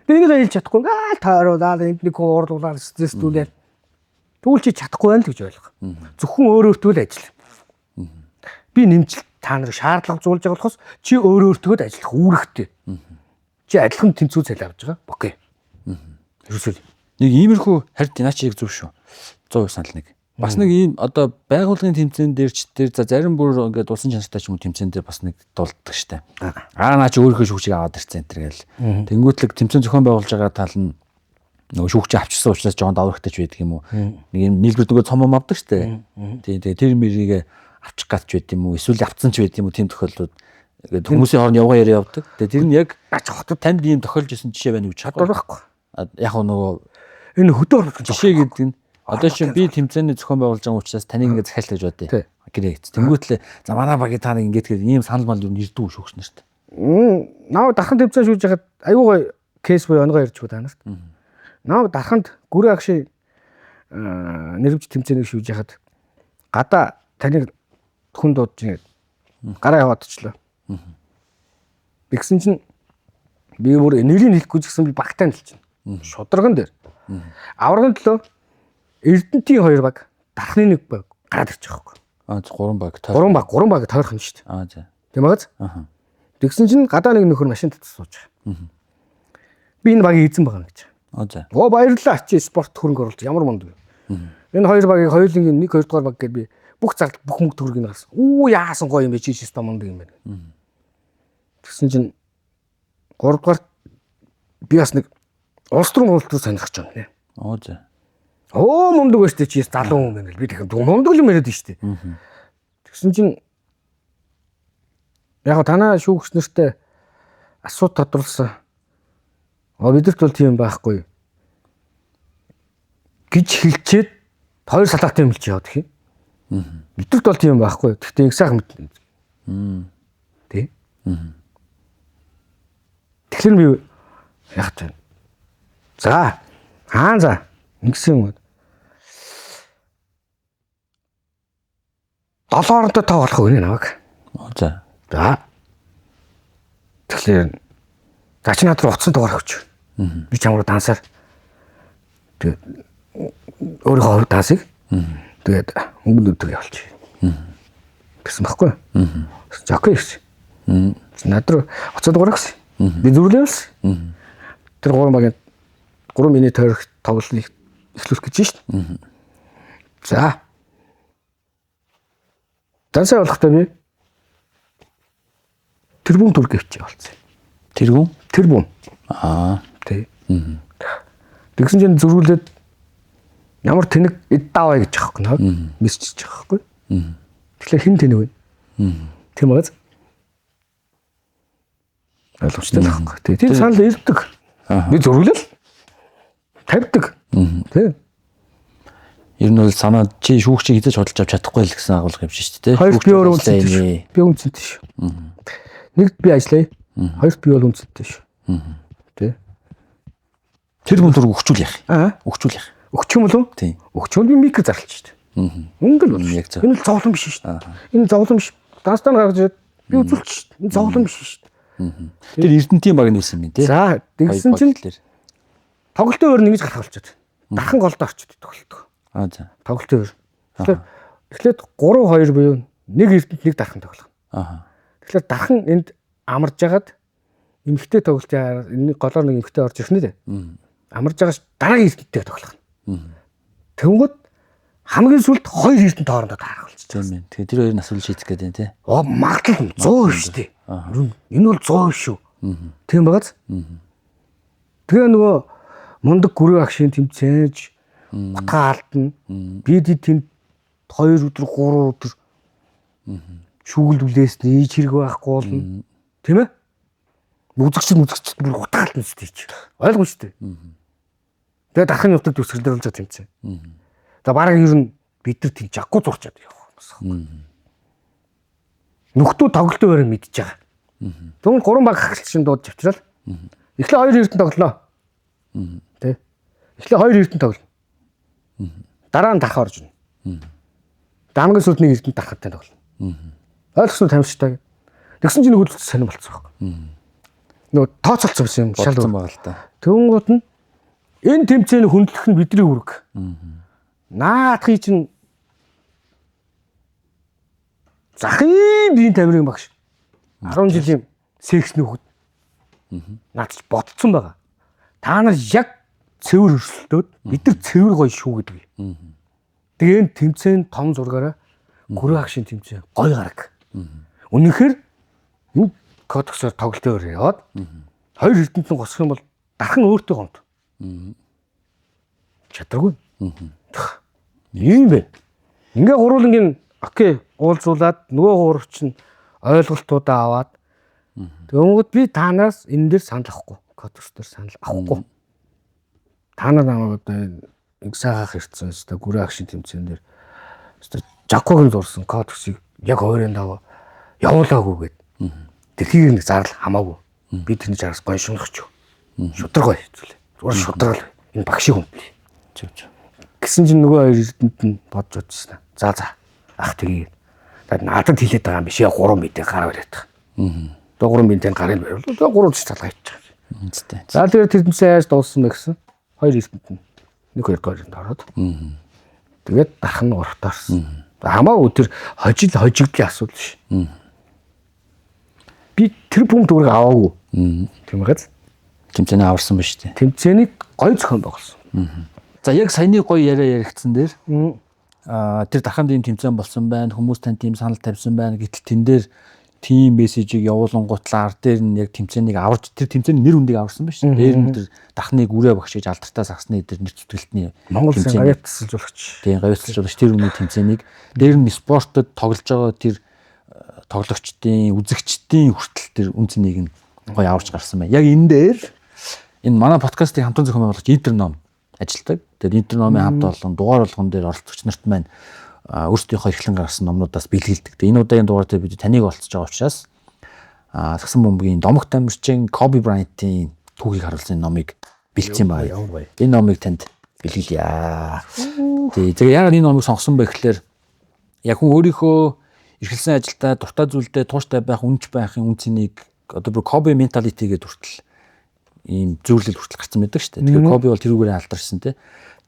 Би энийг хэлж чадахгүй ингээл тойруулаад энд нэг уурлуулаад стрессдүүлээд тэгвэл чи чадахгүй байна л гэж ойлгох. Зөвхөн өөртөө л ажил. Би нэмжил та нарыг шаардлага зуулж байгаа болохоос чи өөртөө л ажиллах үүрэгтэй. Чи адилхан тэнцүү цалин авч байгаа. Окей. Ерөөсөө
нэг иймэрхүү харьд наачиг зөв шүү. 100% санал нэг. Бас нэг ийм одоо байгууллагын тэмцээн дээр ч тэр за зарим бүр ингээд улсын чанартай ч юм уу тэмцээн дээр бас нэг дулддаг штэ. Наач өөрийнхөө шүүгчийг аваад ирсэн энэ төр гээл. Тэнгүүтлэг тэмцээн зохион байгуулж байгаа тал нь нөгөө шүүгчээ авчирсан учраас жоон даврагтай ч байдаг юм уу. Нэг юм нийлбэр нөгөө цомом авдаг штэ. Тэгээ тэр мэрийг авчих гад ч байд юм уу. Эсвэл авцсан ч байд юм уу. Тийм тохиолдлууд ингээд хүмүүсийн хооронд явгаа яриа явдаг. Тэгээ тэр нь яг хотод танд ийм тохиолж исэн жишээ байна уу гэж чадвар байхгүй. Яг нөгөө
энэ хөдөө
жишээ гэдэг нь Одоо чи би тэмцээний зохион байгуулж байгаа учраас таныг ингээд захиалт гэж бодъё. Гэрээ хэвчээ. Тэнгүүтлээ за манай багийн та нэг ингээд ийм санал мал юу ирдүү шүүгч нарт.
Наа дархан тэмцээн шүүж яхад аюу гой кейс буюу онгоо ярьж байгаа танаас. Наа дарханд гүрээ агшийн нэрвч тэмцээнийг шүүж яхад гадаа таныг хүн дуудж ингээд гараа яваадчлаа. Тэгсэн чинь би бүр нэрийг хэлэхгүй ч гэсэн би багтаа хэлчихнэ. Шударган дээр. Аврагын төлөө Эрдэнтийн 2 баг, дархны 1 баг гараад ирчих واخхой.
3 баг.
3 баг тойрхон шүү дээ.
За.
Тийм багаз? Тэгсэн чинь гадаа нэг нөхөр машин татсан сууж байгаа. Би энэ багийг эзэн байгаа гэж.
За.
Баярлалаа чи спорт хөрөнгө оруулалт ямар мундаг. Энэ 2 багийг хоёулынгийн 1 2 дугаар баг гэдээ би бүх зардал бүх мөнгө төгрөгийг гаргасан. Яасан гоё юм бэ чи систем мундаг юм байна. Тэгсэн чинь 3 дугаар би бас нэг улс төрийн хуралдаа сонирхож байна.
За.
Мундаг байж чи залуу хүн байна л би тэгэхээр мундаг юм яриад штэ. Тэгсэн чинь яг танаа шүүгч нартай асуудал тодруулсан. Бидэрт бол тийм байхгүй гэж хэлчихэд 2 салаатай юм хэлж яваад гэх юм. Бидэрт бол тийм байхгүй. Гэхдээ их сайхан мэднэ. Тэ? Тэгэхээр би яг тийм. За ингэсэн юм. 7 хоронтой тав болох үнэ намайг.
За.
Тэгэхээр гач над руу уцсан дугаар өгч. Би чамруу дансаар тэгээд өөрийнхөө хувь дансыг тэгээд өнгө өдөр явуулчих. Гэсэн баггүй. За окей гэсэн. Над руу уцсан дугаар өгсөн. Би зүрлээ болсон. Тэр 3 багийн 3 минут тойрох тоглолтыг эхлүүлэх гэж шít. За. Дансаа болохтой би тэрбум дүр гэвч явуулсан. Тэрбум? Тий. Тэгсэн чинь зөрүүлээд ямар тэнэг эд даваа гэж аахгүй наа. Мессеж хийж байгаа байхгүй. Тэгэхээр хэн тэнэг вэ? Тийм байгааз. Ойлгомжтой байхгүй. Тийм санал ирдэг. Би зөрүүлэл тавьдаг. Тий.
Ер нь бол санаа чи шүүгчийг хийж хөдөлж авч чадахгүй л гэсэн агуулга юм шүү дээ.
Хоёр би өөрөө үнцэнтэй. Би үнцэнтэй шүү. Нэгд би ажиллая. Хоёрт би бол үнцэнтэй шүү. Тэ.
Тэр хүн дөрөв өгчүүл яах. Өгчих юм болов? Тийм.
Өгчөөл би микро зарлж шүү дээ. Өнгөл бол яг зөв. Энэ зовлон биш шүү дээ. Энэ зовлон биш. Дастан гаргаж ирээд би үзүүлчих шүү дээ. Энэ зовлон биш шүү дээ.
Тэр Эрдэнтийн баг нь юусэн юм тий.
За, тэгсэн чинь тоглолтын өөр нэгж гарах болчиход. Дархан голдоо орчод тоглолтоо.
За.
Тоглолтын өөр. Тэгэхээр 3-2 буюу нэг Эрдэнэт нэг дархан тоглох. Тэгэхээр дархан энд амарж агаад эмхтэй тоглолтын энэ голоор нэг эмхтэй орж ирэх нэ. Амарж байгаас дараагийн Эрдэнэттэй тоглох. Тэнгүүд хамгийн сүлд 2 Эрдэнэт хоорондоо таарах болчихсон.
Тийм ээ. Тэгээ тэр хоёр нас үл шийдэх гэдэг тий.
Магадлал 100% шүү дээ. Энэ бол 100% шүү. Тийм байгааз. Тэгээ нөгөө мундаг гүрээ агшийн тэмцээж утгаа алдна. Бид тэнд 2 өдөр 3 өдөр шүүгэлдүүлээс нээж хэрэг байхгүй болно. Тийм ээ? Үзэгчд бүр утгаа алдна шүү дээ. Ойлгомжтой. Тэгээ дарахын явтал төсгөлдөр болж байгаа тэмцээн. За бараг ер нь бид нар тийм жаггүй зурчаад явах. Нөхдөө тоглолтын өрөө мэдж байгаа. Тэгвэл 3 баг хагччин дуудаж авчрал. Эхлээ 2 Эрдэнэт тоглолоо. Тэ. Эхлээ 2 Эрдэнэт тоглоно. Дараа нь дарах орж ирнэ. Хамгийн сүүлд нэг Эрдэнэт дарахтай тоглоно. Ойлгосон тамирчтай. Тэгсэн чинь нэг хөдөлгөөн сонирн болцсон байхгүй. Нөгөө тооцоолцсон юм шал
байгаа л та.
Тэнгууд нь энэ тэмцээний хөндлөх нь бидний үүрэг. Наадхий чинь захын биеийн тамирын багш 10 жилийн сексний хөхд наад ч бодцсон байгаа. Та нар яг цэвэр өрсөлдөөд бид нар цэвэр гоё шүү гэдэг. Тэгээ энэ тэмцээн том зургаараа гүрээ агшийн тэмцээн гоё гараг. Үнэхээр энэ кодексоор тоглолтоор яваад 2 Эрдэнэт нь госох юм бол дархан өөртөө гомд. Чадваргүй. Ийм бэ. Ингээ гурвангийн окей уулзуулаад нөгөө гурав чинь ойлголтуудаа аваад тэгвэл би танаас энэ дээр санал авахгүй. Кодекс дээр санал авахгүй. Та нар намайг одоо Игсаахах ирсэн өстой гүрээ агшин тэмцээн дээр өстой Жакогийн зурсан кодексийг яг хоёрын даваа явуулаагүй гээд. Тэрхийг нэг зарлал хамаагүй. Би тэрний жаргас гоншингч. Шудраг бай зүйлээ. Зүгээр шудраг. Энэ багшиг юм би. Гэсэн чинь нөгөө хоёр эрдэнэт нь бодж утсан. За ах тгий. Тэгээд надад хэлээд байгаа юм биш яа 3 мэдээ гараа бариад байгаа. Тэгээ 3 мэдээ гарыг бариулаа. Тэгээ 3 ч талгаа иччих.
Үнэтэй.
За тэгээд тэрнээсээ яаж дууссан бэ гэсэн. Хоёр эрдэнэт нь нэг хоёр гойронд ороод. Тэгээд дарах нь уртаарсан. Хамаагүй тэр хожигдлын асуудал биш. Би тэр пункт үрг аваагүй. Тийм ээ.
Тэмцээний аварсан ба шүү дээ.
Тэмцээний гой зохион байгуулсан.
За яг саяны гоё яриа яригдсан дээр тэр даханд ийм тэмцээн болсон байна. Хүмүүс тань тийм санал тавьсан байна. Гэтэл тэн дээр тим мессежийг явуулангуутлаа ард дээр нь яг тэмцээнийг аварч тэр тэмцээний нэр үндийг аварсан ба шүү. Дээр нь тэр дахныг үрээ багшиж алдартай сагсны дээр нэр зүтгэлтний
Монгол гавьяатсалжуулагч.
Тийм гавьяатсалжуулагч тэр үний тэмцээнийг дээр нь спортод тоглож байгаа тэр тоглогчдын үзэгчдийн хүртэл тэр үнцнийг нь гоё аварч гарсан байна. Яг энэ дээр энэ манай подкастыг хамтран зохион байгуулагч Интерном ажилтдаг. Тэгээд Интерномын хамт олон дугаар болгон дээр оролцогч нарт маань өөрсдийнхөө эрхлэн гаргасан номнуудаас бэлгэлдэг. Тэгээд энэ удаагийн дугаар дээр бид таныг олцож байгаа учраас Сагсан бөмбөгийн Домогт амирчин Коби Брайантын түүхийг харуулсан номыг бэлдсэн байна. Энэ номыг танд бэлгэлье. Тэгээд яг энэ номыг сонгосон байх гэхээр яг хүн өөрийнхөө эрхэлсэн ажилдаа дуртай зүйлдээ тууштай байх, үнж байхын үнцнийг одоо бүр Коби менталити гэдэг хүртэл ийм зөвлөл хүртэл гарсан байдаг шүү дээ. Тэгэхээр Коби бол тэрүүгээрээ алдарсан те.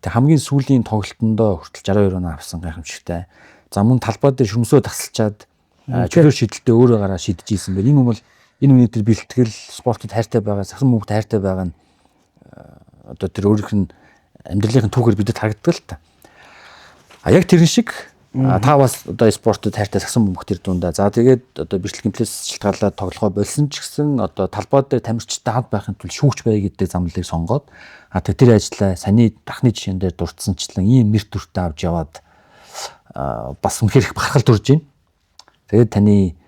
Тэг хамгийн сүүлийн тоглолтондоо хүртэл 62 оноо авсан гайхамшигтай. За мөн талбай дээр шүмсөө тасалчаад чөлөө шийдэлтээ өөрөө гараа шийдэж ийсэн байна. Энэ хүн бол энэ хүний тэр бэлтгэл спортод хайртай байгаа, сахсан мөнгөд хайртай байгаа нь одоо тэр өөрийнх нь амьдралын түүхээр бидэд харагддаг л та. Яг тэрэн шиг та бас одоо спортод хайртай сагсан бөмбөгт тэр дундаа. За тэгээд одоо бичлэг гимплээс шилтгаалаад тоглохоо болсон ч гэсэн одоо талбай дээр тамирчтай хамт байхын тулд шүүгч бай гэдэг замналыг сонгоод тэр ажлаа саяны дахны жишээн дээр дурдсанчлан ийм нэр төртөө авч яваад бас үнэхээр их бахархал төрж байна. Тэгээд таны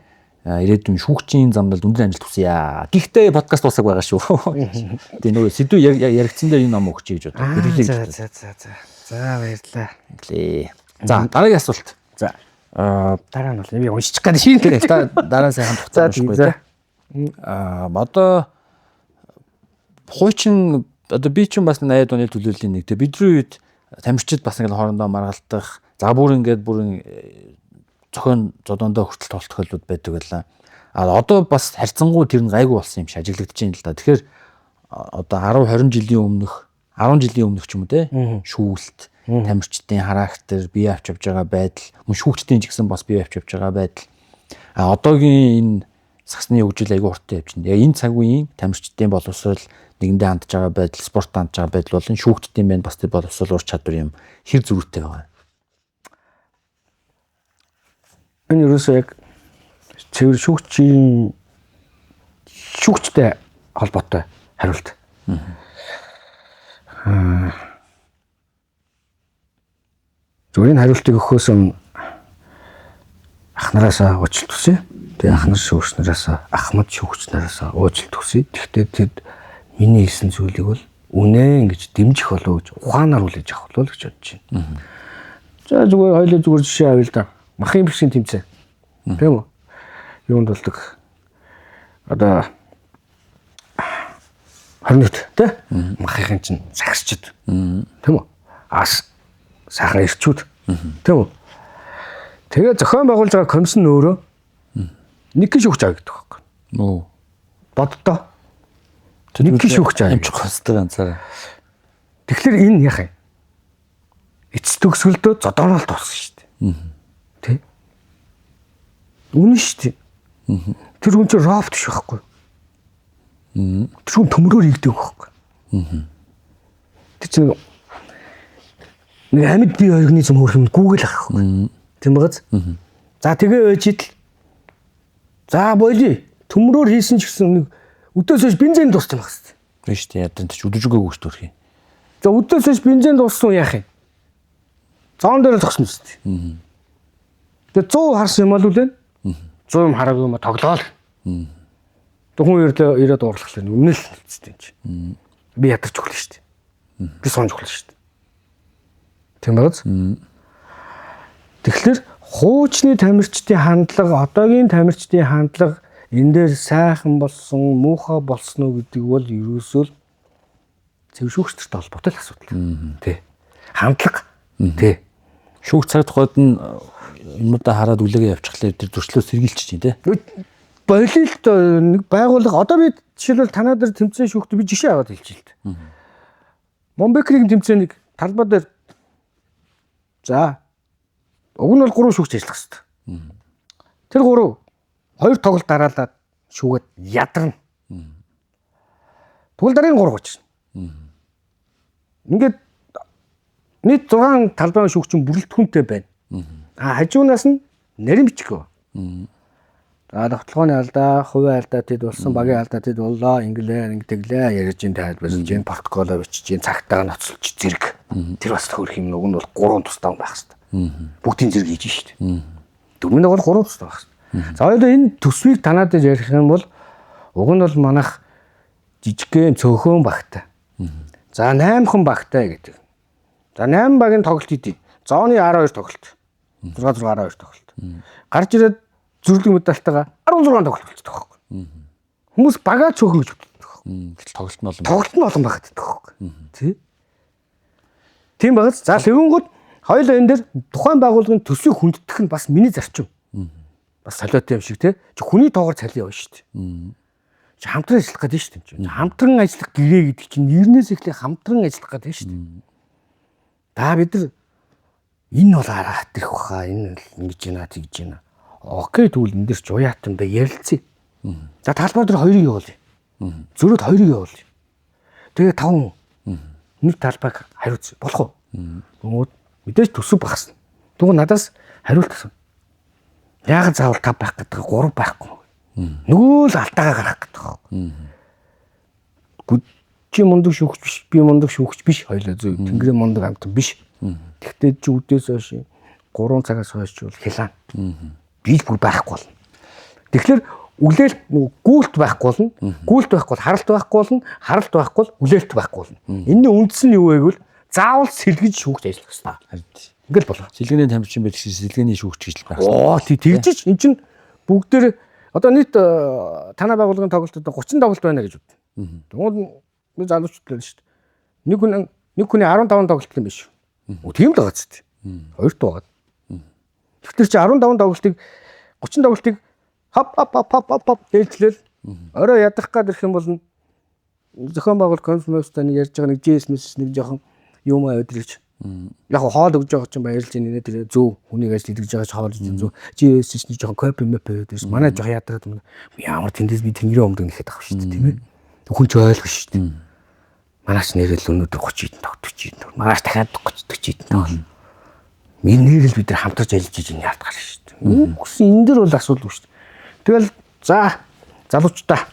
ирээдүйн шүүгчийн замналд өндөр амжилт хүсье. Гэхдээ подкаст дуусах байгаа шүү. Тэгээ нөгөө сэдв яригдсан дээр энэ ном өгч гэж бодлоо.
За баярлалаа.
За дараагийн асуулт.
За дараа нь бол би уншчих гээд шийдээ.
Дараа сайхан хугацаа уншихгүй. Одоо хуучин одоо би ч бас 80-аад оны төлөөллийн нэг. Тэгээ бидний үед тамирчид бас ингээл хоорондоо маргалдах, за бүр ингээд зохион зодоондоо хүртэл тоглох тохиолдлууд байдаг байлаа. Одоо бас харьцангуй тэр нь гайгүй болсон юм шиг ажиглагдаж байна л да. Тэгэхээр одоо 10 жилийн өмнөх ч юм уу те шүүлт, тамирчдын характер, бие авч явж байгаа байдал, мөн шүүгчдийн ч гэсэн бас бие авч явж байгаа байдал. Одоогийн энэ сагсны хөгжил айгүй хурдан явж байна. Яг энэ цаг үеийн тамирчдын боловсрол, нэгэндээ хандж байгаа байдал, спортод хандж байгаа байдал болон шүүгчдийн байна бас тэр боловсрол ур чадвар юм хэр зөрүүтэй байгаа. Энэ юусоо яг цэвэр шүүгчтэй холбоотой хариулт. Зөвхөн хариултыг өгөхөөс өмнө ах нараасаа уучлалт хүсье. Тэгээ ах нар шүүгч нараасаа, ахмад шүүгч нараасаа уучлалт хүсье. Гэхдээ тэд миний хэлсэн зүйлийг бол үнэ ингэж дэмжих болов гэж ухаанаар үлээж авах болов гэж бодож байна. За зүгээр хоёлоо зүгээр жишээ авъя л да. Махын бэрхшийн тэмцээн. Тийм үү? Юунд болдог? Одоо 21 тий? Махын чинь сагсчд. Тийм үү? Ас сайхан ирчүүд. Тийм үү? Тэгээ зохион байгуулж байгаа комиссн өөрөө нэг гiş өгч байгаа гэдэг байхгүй. Нөө. Боддоо. Нэг гiş өгч байгаа. Амжих хөстэй ганцаараа. Тэгэхээр энэ яах юм? Эцэс төгсгөлдөө зодооноолт болсон шүү дээ. Тэ? Үнэн шүү дээ. Тэр хүн чинь робот биш байхгүй. Тэр хүн төмрөөр хийгдэг байхгүй. Тэр чинь нэг амьд бие организм хөрөх юм Google ах байхгүй. Тийм багаз. За тэгээ өөж идэл. За болий. Төмрөөр хийсэн ч гэсэн нэг өдөөс хойш бензин дууссан байх хэвчээ. Тийм шүү дээ. Ядсан ч өдөжгөөгүй шүү төрх юм. За өдөөс хойш бензин дууссан яах юм? Цаон дээр зогсно шүү дээ. Тэгээ 100 харсан юм бол үлээ. 100 юм хараагүй юм тоглоол. Тэг хүн ирээд уурлах л үнэ л хэвчээ юм чи. Би ядарч өглөө шүү дээ. Би сонж өглөө шүү дээ.
Тийм баз. Тэгэхээр хуучны тамирчдын хандлага, одоогийн тамирчдын хандлага энэ дээр сайхан болсон, муухай болсон уу гэдэг бол ерөөсөө зөв шүүгчтэй холбоотой асуудал. Тий. Хандлага. Тий.
Шүүгч цаг тухайд нь юмудаа хараад үлээгээ явчихлаа тэр зөрчлөөс сэргийлчих чинь тий.
Болилт нэг байгууллага одоо би жишээлбэл танаа дээр тэмцээн шүүхт би жишээ аваад хэлж л дээ. Монбекрийн тэмцээнийг талбай дээр за уг нь бол 3 шүүгч ажиллах хэрэгтэй. Тэр 3 2 тоглолт дараалаад шүүгээд ядарна. Тэгвэл дараагийн 3 гоч. Ингээд нийт 6 талбайн шүүгчин бүрэлдэхүүнтэй байна. Хажуунаас нь нарийн бичгөө. За тогтолгооны алдаа, хувийн алдаа тэд болсон, багийн алдаа тэд боллоо, ингэлээ ярьж ин тайлбарлаж ин протоколоо бичиж ин цагтаа ноцолж зэрэг. Тэр бас хөрх юм уг нь бол 3 тустай байх хэрэгтэй. Бүгдийн зэрэг хийж штт. Дөрмөнд бол 3 тустай байх хэрэгтэй. За хоёул энэ төсвийг танаад ярих юм бол уг нь бол манайх жижигхэн цөөхөн багтай. За 8 хэн багтай гэдэг. За 8 багийн тоглолт хийдий. Зооны 12 тоглолт. 6 12 тоглолт. Гарч ирээд зүрлэг медальтайгаа 16 тоглолт болчихдог байхгүй. Хүмүүс багаа цөөхөн гэж боддог. Тоглолт нь олон багт байдаг байхгүй. Тий. Тийм багц. За левэнгүүд хоёулаа энэ дээр тухайн байгууллагын төсвийг хүндэтгэх нь бас миний зарчим. Бас солиотой юм шиг тий. Хүний тоогоор цалин явна шүү дээ. Хамтран ажиллах гэдэг шүү дээ. Хамтран ажиллах гэрээ гэдэг чинь нэрнээс эхлээ хамтран ажиллах гэдэг шүү дээ. Да бид нар энэ бол араа хатчих баха. Энэ ингэж байна тэгж байна. Окей тэгвэл энэ дэр ч уяатанда ярилцъя. За талбай дээр 2-ыг явуулъя. Зөрөөд 2-ыг явуулъя. Тэгээ 5 нэг талбайг хариуц болох уу? Тэгмүүд мэдээж төсөв багасна. Тэгвэл надаас хариулт асууна. Яг заавал 5 байх гэдэг 3 байхгүй. Нөгөө л алдаагаа гаргах гэдэг. Чи мундаг шүүгч биш, би мундаг шүүгч биш хоёлаа зөв. Тэнгэрийн мундаг амтан биш. Тэгтээ чи үдээс хойш 3 цагаас хойш бол хилаан. Бийж бүр байхгүй болно. Тэгэхээр үлээлт гүйлт байхгүй болно. Гүйлт байхгүй бол харалт байхгүй болно. Харалт байхгүй бол үлээлт байхгүй болно. Энэний үндэс нь юу вэ гэвэл заавал сэлгэж шүүгч ажиллах хэрэгтэй. Ингээл болоо.
Сэлгээний тамирчин байдаг шиг сэлгээний шүүгч гэж л байх.
Оо тэгжиж эн чинь бүгдээр одоо нийт танай байгууллагын тоглолтод 30 тоглолт байна гэж бодъё. Тэгвэл би залуучууд л шүү дээ. Нэг хүний 15 тоглолт юм биш. Тийм л байгаа ч тийм. Хоёрт байгаа. Тэгэхээр чи 15 тоглолтыг 30 тоглолтыг хап ээлжлээл орой ядрах гад ирэх юм бол зохион байгуулалт конференцтай ярьж байгаа нэг JS нэг жоохон юм аваад ирж. Яг хоол өгж байгаа чинь баярлж ийн тэр зөв хүнийг ажил идэж байгаа ч хоол чинь зөв JS чинь жоохон копи мэп аваад ирж. Манай жоохон ядраад ямар тэндээс би тэнгэрийн өмдөг нэхэд авах шүү дээ тийм ээ. Хүн ч ойлгох шүү дээ. Манайч нэрэл өнөөдөр 30 идэн тогтчих идэн. Манайч дахиад 30 идэн тоглоно. Нэрэл бид нар хамтарч ажиллаж ийн яад гарна шүү дээ. Үгүй энэ дэр бол асуудал шүү дээ. Тэгэл за залуучдаа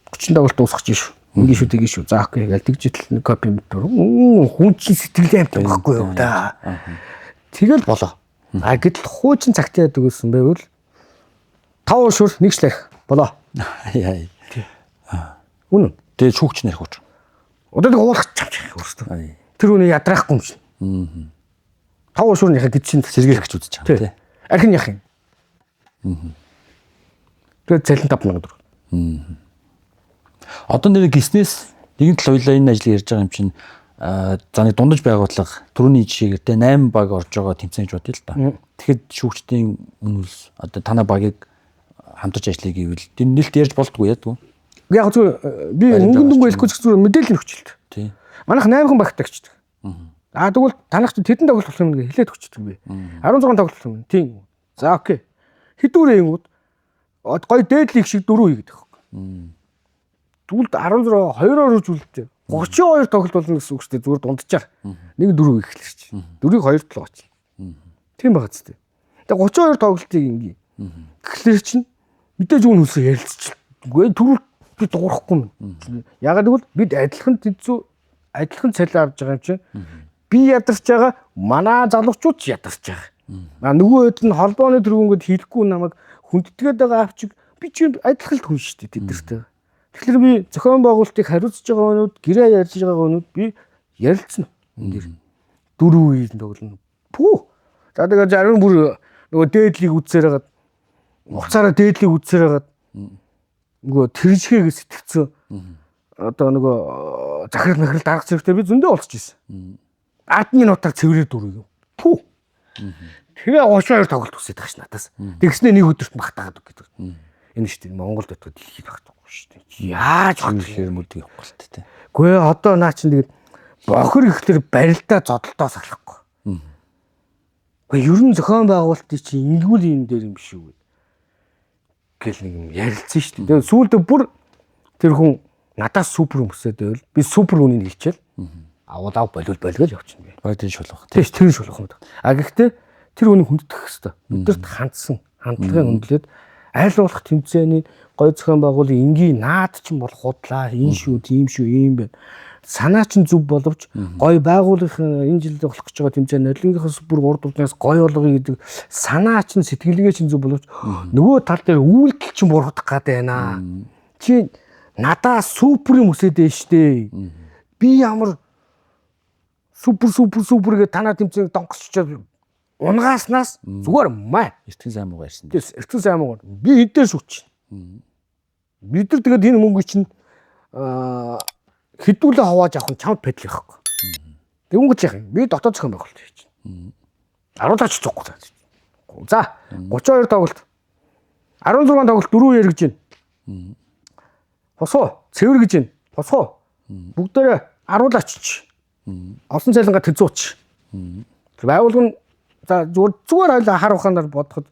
30 тоглолт дуусгах чинь шүү. Ингээ шүү тэгээ шүү. За окей гээл тэгжэл нэг копи мэдвэр. Хүн чинь сэтгэлээ амт байхгүй юу да. Тэгэл болоо. Гэтэл хуучин цагтаа яадаг гэсэн байвал 5 шүр нэг шлэх болоо.
Яа.
Үнэн.
Тэгээ шүүгч нэрх учраас.
Одоо нэг уулах чамчих өөртөө. Тэр үний ядраахгүй юм шин. 5 шуурныхаа гидсийн
сэргийлэх гэж үзэж байгаа тийм.
Архин яах юм. Тэгээд цалин 5000 төгрөг.
Одоо нэр гиснээс нэгэн тал хоёлаа энэ ажлыг ярьж байгаа юм чинь за нэг дундаж байгууллага түрүүний жишээгээр те 8 баг орж байгаа тэмцээн гэж бодъё л да. Тэгэхэд шүүгчдийн үнэлс одоо танай багийг хамтарч ажиллая гэвэл тэр нэлт ярьж болдгоо яадаг. Яг зөв би мөнгөндөнгөө хэлэхгүй ч зүгээр мэдээлэл өгчлээ. Тийм. Манайх 8 хүн багтаа гэждэг. Тэгвэл танах чинь тэдэн тоглолт болох юм гээ хэлээд өгчдөг би. 16 тоглолт болох юм. Тийм. За окей. Хэдүүрээ юмуд гоё дээдлийг шиг 4 хийгээд байгаа. Тэгвэл 16 2-оор үржүүлдэг. 32 тоглолт болно гэсэн үг шүү дээ. Зүгээр дунджаар. Нэг 4 ихлэх чинь. 4-ийг 2-т л гоч. Тийм байгаа ч тийм. Тэгээ 32 тоглолтыг ингээ. Тэгэхээр чинь мэдээж үн хүсээ ярилцчих. Үгүй түрүүл би дуурахгүй юм. Ягаад гэвэл бид адилхан тэнцүү адилхан цалин авч байгаа юм чинь би ядарч байгаа манай залуучууд ч ядарч байгаа. Нөгөө хэд нь холбооны төргөнгөд хийхгүй намайг хүндэтгээд байгаа авчиг би чи адилхан л хүн шүү дээ тэдэртэй. Тэгэхээр би зохион байгуулалтыг хариуцж байгаа өнүүд гэрээ ярьж байгаа өнүүд би ярилцсан.
4 үеийн тоглоно. Пүү. За тэгээд зарим бүр нөгөө дээдлийг үзсээр хагаад уцаараа дээдлийг үзсээр хагаад нөгөө тэржихээ сэтгцэн одоо нөгөө захирал нахрал дарга зэрэгтэй би зөндөө олцож ирсэн. 10 минутаар цэврээр дөрөв. Пүү. Тэгээ 32 тоглолт үсээд байгаа ш надаас. Тэгснээ нэг өдөрт багтаагаад үг гэдэг. Энэ шүү дээ Монголд өтгөө дэлхийд багтахгүй шүү дээ. Яаж
тэгэхээр мүлдэг явахгүй л тээ.
Гүй одоо наа чинь тэгээд бохор ихлэр барилдаа зодолтоо салахгүй. Гүй ер нь зохион байгуулалтын чинь энгүүл юм дээр юм биш үү гэл нэг юм ярилцсан шүү дээ. Тэгээд сүүлдээ бүр тэр хүн надаас супер өмсөд байвал би супер үнийг хэлчихэл аваад болвол болгож явчихна би.
Бай тэр шулах.
Тийш тэр шулах юм да. А гэхдээ тэр үнийг хүнддэх хэвээр. Өдөрт хандсан хандлагын хөндлөөд аль болох тэмцээний гой зохион байгуулалтын энгийн наад чинь бол худлаа энэ шүү тийм шүү юм байна. Санаа чинь зөв боловч гой байгууллагын энэ жилд болох гэж байгаа тэмцээн нодлонгийнхоос бүр урд удаас гой болгоё гэдэг санаа чинь сэтгэлгээ чинь зөв боловч нөгөө тал дээр үйлдэл чинь буруудах гад байна. Чи надаа супер юм өсөд дээ штэ. Би ямар супер гэж танаа тэмцээн донгосчод унгааснаас зүгээр маа.
Эртхэн сайн муу ярьсан.
Тэс эртхэн сайн муу. Би эдгээр шүч. Бид нар тэгээд энэ мөнгө чинь хэдүүлээ хавааж авах нь чамд байдал байхгүй. Тэг өнгөж яах юм? Би дотоод зохион байгуулалт хийж байна. 10-аач цуггүй. За 32 тоглолт. 16 тоглолт 4 яригж байна. Хосоо цэвэр гэж байна. Хосоо. Бүгдээрээ 10-аач чи. Олон цайлангаа тэзууч. Байгуулгын за зүгээр ойлоо хар ухаанаар бодоход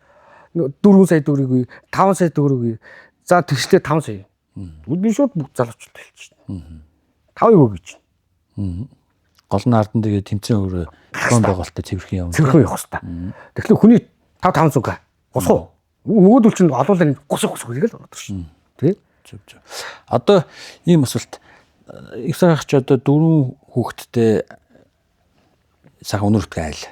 4 сая төгрөгийг 5 сая төгрөгийг за тэгшлээ 5 сая. Би шууд бүх залуучуудад хэлчихсэн. 5 юу гэж.
Гол нь ардан тэгээ тэмцээн өөрөө зохион байгуулалтаа цэвэрхэн явна.
Цэвэрхэн явах хэрэгтэй. Тэгэхээр хүний 500 га. Гусгуу. Нөгөөдөл чинь олуулаа гусах хэрэгэл ороод ирсэн. Тэ?
Зөв. Одоо ийм асуулт их сайхч одоо 4 хүүхэдтэй сайхан өнөртгөө айл.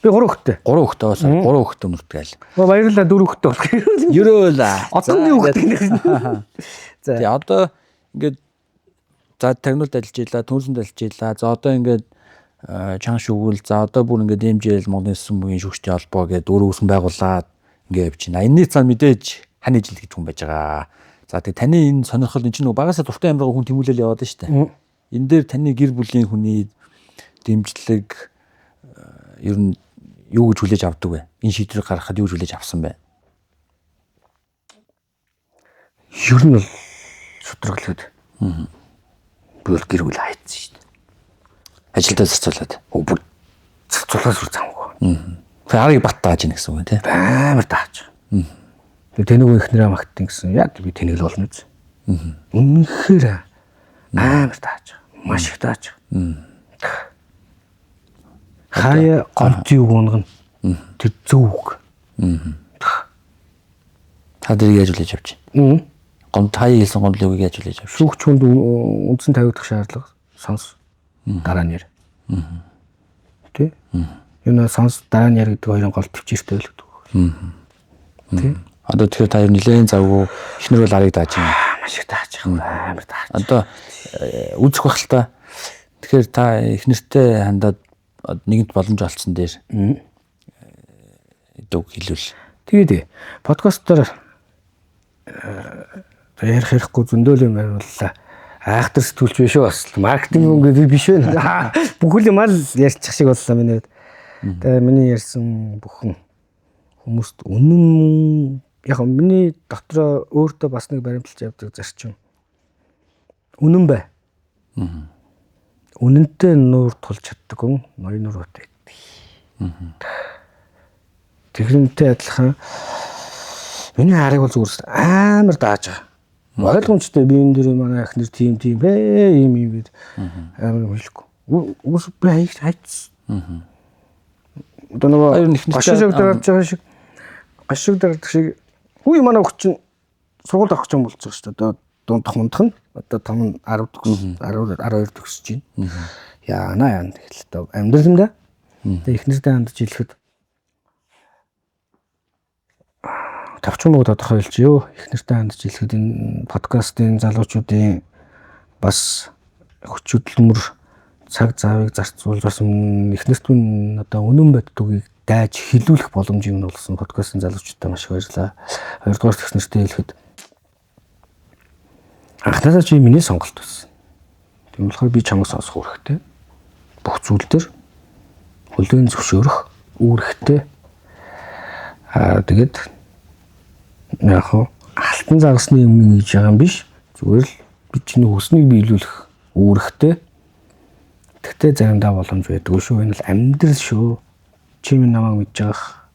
Би 3 хүүхэдтэй.
3 хүүхэдтэй бас 3 хүүхэдтэй өнөртгөө айл.
Баярлалаа 4 хүүхэдтэй болох.
Ерөөлаа.
Одооны хүүхэдтэй.
За одоо ингээд за тагнуулд ажиллаж ийлаа, түнсэнд ажиллаж ийлаа. За одоо ингээд чанга шүгүүл. За одоо бүр ингээд дэмжээл Монголын сүмгийн шүүгчдийн холбоо гэдэг өөрөө үүсгэн байгуулад ингээд явж байна. Энэний цаана мэдээж хань ижил гэж хүн байж байгаа. За тэгээ таны энэ сонирхол энэ чинь нөгөө багасаа дуртай амьдрал хүн тэмүүлэл яваад шүү дээ. Энэ дээр таны гэр бүлийн хүний дэмжлэг ер нь юу гэж хүлээж авдаг вэ? Энэ шийдвэрийг гаргахад юу гэж хүлээж авсан бэ?
Ер нь бол шударгалууд. Бүр гэр бүл хайцсан шүү дээ.
Ажилдаа зарцуулаад.
Бүр зарцуулаад зүр замгүй.
Тэгээ арыг бат тааж ийн гэсэн үг тийм.
Амар тааж. Тэгээ тэнэг ихнэрээ магтсан гэсэн. Яг би тэнэг л болно үз. Үнэхээр амар тааж. Маш их тааж. Хаяа гомц юу гонгон. Тэр зөвг.
Та дэрийг яаж хүлээж авч байна? Гомт хаяа хэлсэн гомдлыг яаж хүлээж авч?
Шүүгч хүнд үндсэн тавигдах шаардлага сонс. Дараа нь яар. Тэ? Энэ сонс дараа нь яар гэдэг хоёрын гол төвчээртэй л гэдэг. Тэ?
Одоо тэгэхээр та ер нь нэлээд завгүй ихнэр бол арыг дааж байна.
Маш их тааж байгаа. Амар тааж.
Одоо үзэх бах л та. Тэгэхээр та ихнэртэй хандаад нэгэнт боломж олцсон дээр дүүг хэлвэл.
Тэгээд подкастаар ярих хэрэггүй зөндөл юм байваллаа. Айхтар сэтгүүлч биш үү бас маркетинг өнгө биш вэ? Бүхэл юм л ярьчих шиг боллоо миний хувьд. Тэгээ миний ярьсан бүхэн хүмүүст үнэн яг миний дотроо өөртөө бас нэг баримталж явдаг зарчим. Үнэн бай. Үнэнтэй нуур тулж чаддаг хүн ноён нууртай. Тэгрэнтэй адилхан миний харыг бол зүгээр амар дааж байгаа. Ойлгомжтой би энэ дэр манай ахнэр тийм ийм гэд амар хэлэхгүй. Уус би хайц. Одоо нөгөө гашиг дарааж байгаа шиг гашиг дарадаг шиг хүү манай хөх чинь сургууль авах гэж юм болж байгаа шүү дээ. Одоо дундах мундах нь одоо том 10 төгс 12 төгсөж байна. Яана тэгэл одоо амьдралдаа тэгээ ихнэртэй хандж хэлэхэд тавчхан муу тодорхой хэлж ёо ихнэртэй хандж хэлэхэд энэ подкастын залуучуудын бас хүч хөдөлмөр цаг заавыг зарцуулж бас эхнэртэн одоо үнэн боддгийг дайж хилүүлэх боломжийг нь олгосон подкастын залуучуудаа маш их баярлалаа. Хоёрдугаар технэртэй хэлэхэд анхнаасаа чи миний сонголт байсан. Тийм болохоор би чамайг сонсох үүрэгтэй. Бүх зүйл төр хөлөөн зөвшөөрөх үүрэгтэй. Тэгээд яг хоо алтан загасны өмнө хийж байгаа юм биш. Зүгээр л би чиний хүснийг биелүүлэх үүрэгтэй. Тэгтээ заримдаа боломж байдаг шүү. Энэ л амьдрал шүү. Чи минь намайг мэдж байгаа.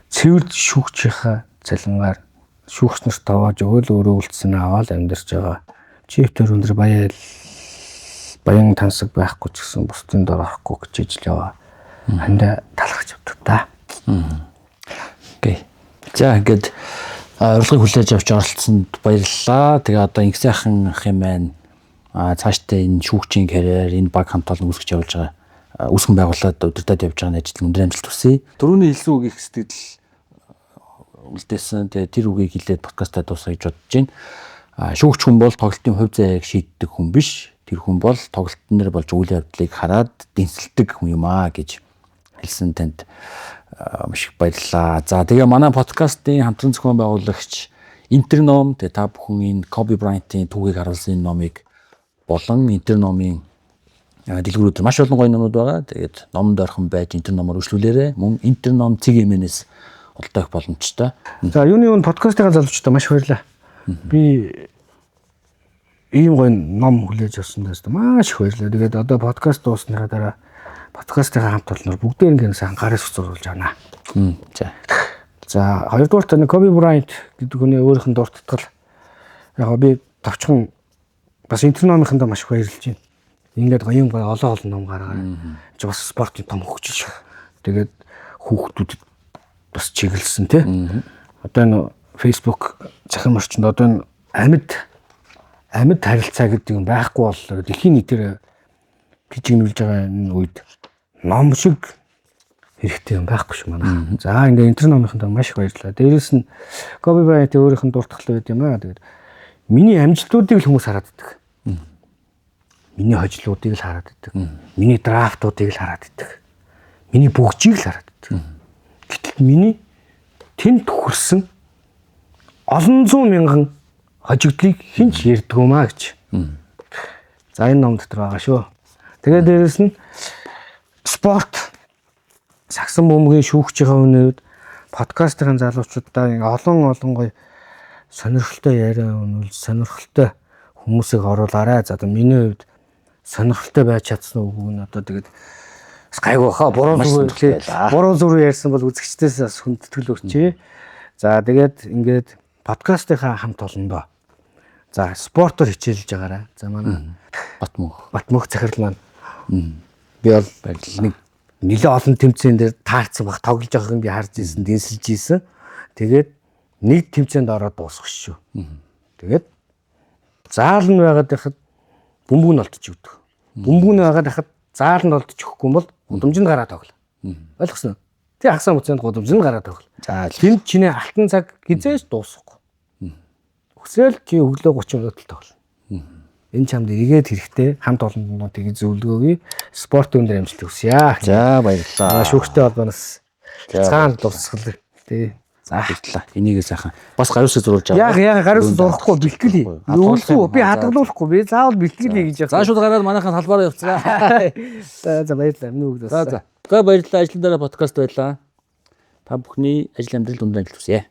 Цэвэр шүүгчийнхаа цалингаар шүүгч нарт тавааж өгөөл өөрөө үлдсэн аваад амьдарч байгаа. Чиптер өндөр баян тансаг байхгүй ч гэсэн бусдын дор орохгүй гэж ижил яваа. Хандаа талхаж явдаг та.
Окей. За ингээд урилгыг хүлээж авч оролцсонд баярлалаа. Тэгээ одоо инх сайхан ах юм байна. Цаашдаа энэ шүүгчийн карьер, энэ баг хамт олон үүсгэж явуулж байгаа. Үүсгэн байгууллагад удирдах явж байгаа ажил өндөр амжилт хүсье. Дөрөвний хэлсэн үг их сэтгэл үлдээсэн. Тэгээ тэр үгийг хэлээд подкастаа дуусгая гэж бодож байна. Шүүгч хүн бол тоглолтын хувь заяаг шийддэг хүн биш. Тэр хүн бол тоглолтын дээр болж үйл явдлыг хараад дэнсэлдэг хүн юм аа гэж хэлсэн танд маш их баярлалаа. За тэгээ манай подкастын хамтран зохион байгуулагч Интерном тэгээ та бүхэн энэ Коби Брайантын түүхийг харуулсан энэ номыг болон Интерномын дэлгүүрүүд маш олон гоё номнууд байгаа. Тэгээд номонд орхон байж Интерномоор үйлчлүүлээрэй. Мөн Интерном CGM-ээс олдох боломжтой.
За юуны өмнө подкастын залуучуудаа маш баярлалаа. Би ийм гоё ном хүлээж авсандаас маш их баярлалаа. Тэгээд одоо подкаст дуусныхаа дараа подкастын хамт олноор бүгдээ ингэ сайхан гараас зурулж авнаа. За хоёрдугаар тань Коби Брайант гэдэг хүний өөрийнх нь дуртатгал. Яг би товчхон бас Интерномынханд маш их баярлж байна. Ингээд гоё олон ном гаргаад чи бас спортын том хөгжил шүү. Тэгээд хүүхдүүдэд бас чиглэлсэн тий. Одоо энэ Facebook захин орчинд одоо энэ амьд харилцаа гэдэг юм байхгүй боллоо. Дэлхийн нийтээр пижигнүүлж байгаа энэ үед ном шиг хэрэгтэй юм байхгүй шүү манай. За ингээд Интерномынханд маш их баярлалаа. Дээрээс нь Коби Брайант өөрийнх нь дуртгал байд юм аа. Тэгээд миний амжилтуудыг л хүмүүс хараад байдаг. Миний хожлуудыг л хараад байдаг. Миний драфтуудыг л хараад байдаг. Миний бүгжийг л хараад байдаг. Гэтэл миний тэнд төхөрсөн олон зуун мянган хожигдлыг хинч ярьдаг юм аа гэж. За энэ ном дотор байгаа шүү. Тэгээд дээрэс нь спорт сагсан бөмбөгийн шүүгчийн өмнөд подкастын залуучуудаа олон гоё сонирхолтой яриа өнүүлж сонирхолтой хүмүүсийг оруулаарай. За одоо миний хувьд сонирхолтой байж чадсан үг нь одоо тэгээд гайгүй хаа буруу зүрх ярьсан бол үзэгчдээс бас хүндэтгэл өрчээ. За тэгээд ингээд подкастынхаа хамт олондоо. За спортоор хичээлж байгаарай. За манай Батмөнх захирал маань би бол нэг нэлээд олон тэмцээн дээр таарсан баг тоглож байгааг би харж ирсэн, дэнсэлж ирсэн. Тэгээд нэг тэмцээнд ороод дуусгах шүү. Тэгээд заал нь байгаад байхад бөмбөг нь олдчих өгдөг. Бөмбөг нь байгаад байхад заал нь олдчих өгөхгүй бол гудамжинд гараад тоглоо. Ойлгосон уу? Тэг хагас мөцөнд гудамжинд гараад тоглоо. За тэнд чиний алтан цаг хизээж дуусахгүй. Өсөөл чи өглөө 30 минут л тоглоо. Энэ чамд эргээд хэрэгтэй хамт олондуудыг зөвлөгөөгүй спорт өндөр амжилт хүсье.
За баярлалаа.
Шүүгчтэй холбооноос цаана дурсгал тий.
За баярлалаа. Энийг сайхан бас гаруусаа зурулж аваа.
Яг гаруусаа зурхгүй бэлтгэлээ. Өөсөө би хадгалуулахгүй. Би заавал бэлтгэлээ гэж яах.
За шууд гараад манайхаа талбаараа явцгаа.
За баярлалаа. Миний үг дууссан.
За баярлалаа. Ажлын дараа подкаст байлаа. Та бүхний ажил амьдрал өндөр амжилт хүсье.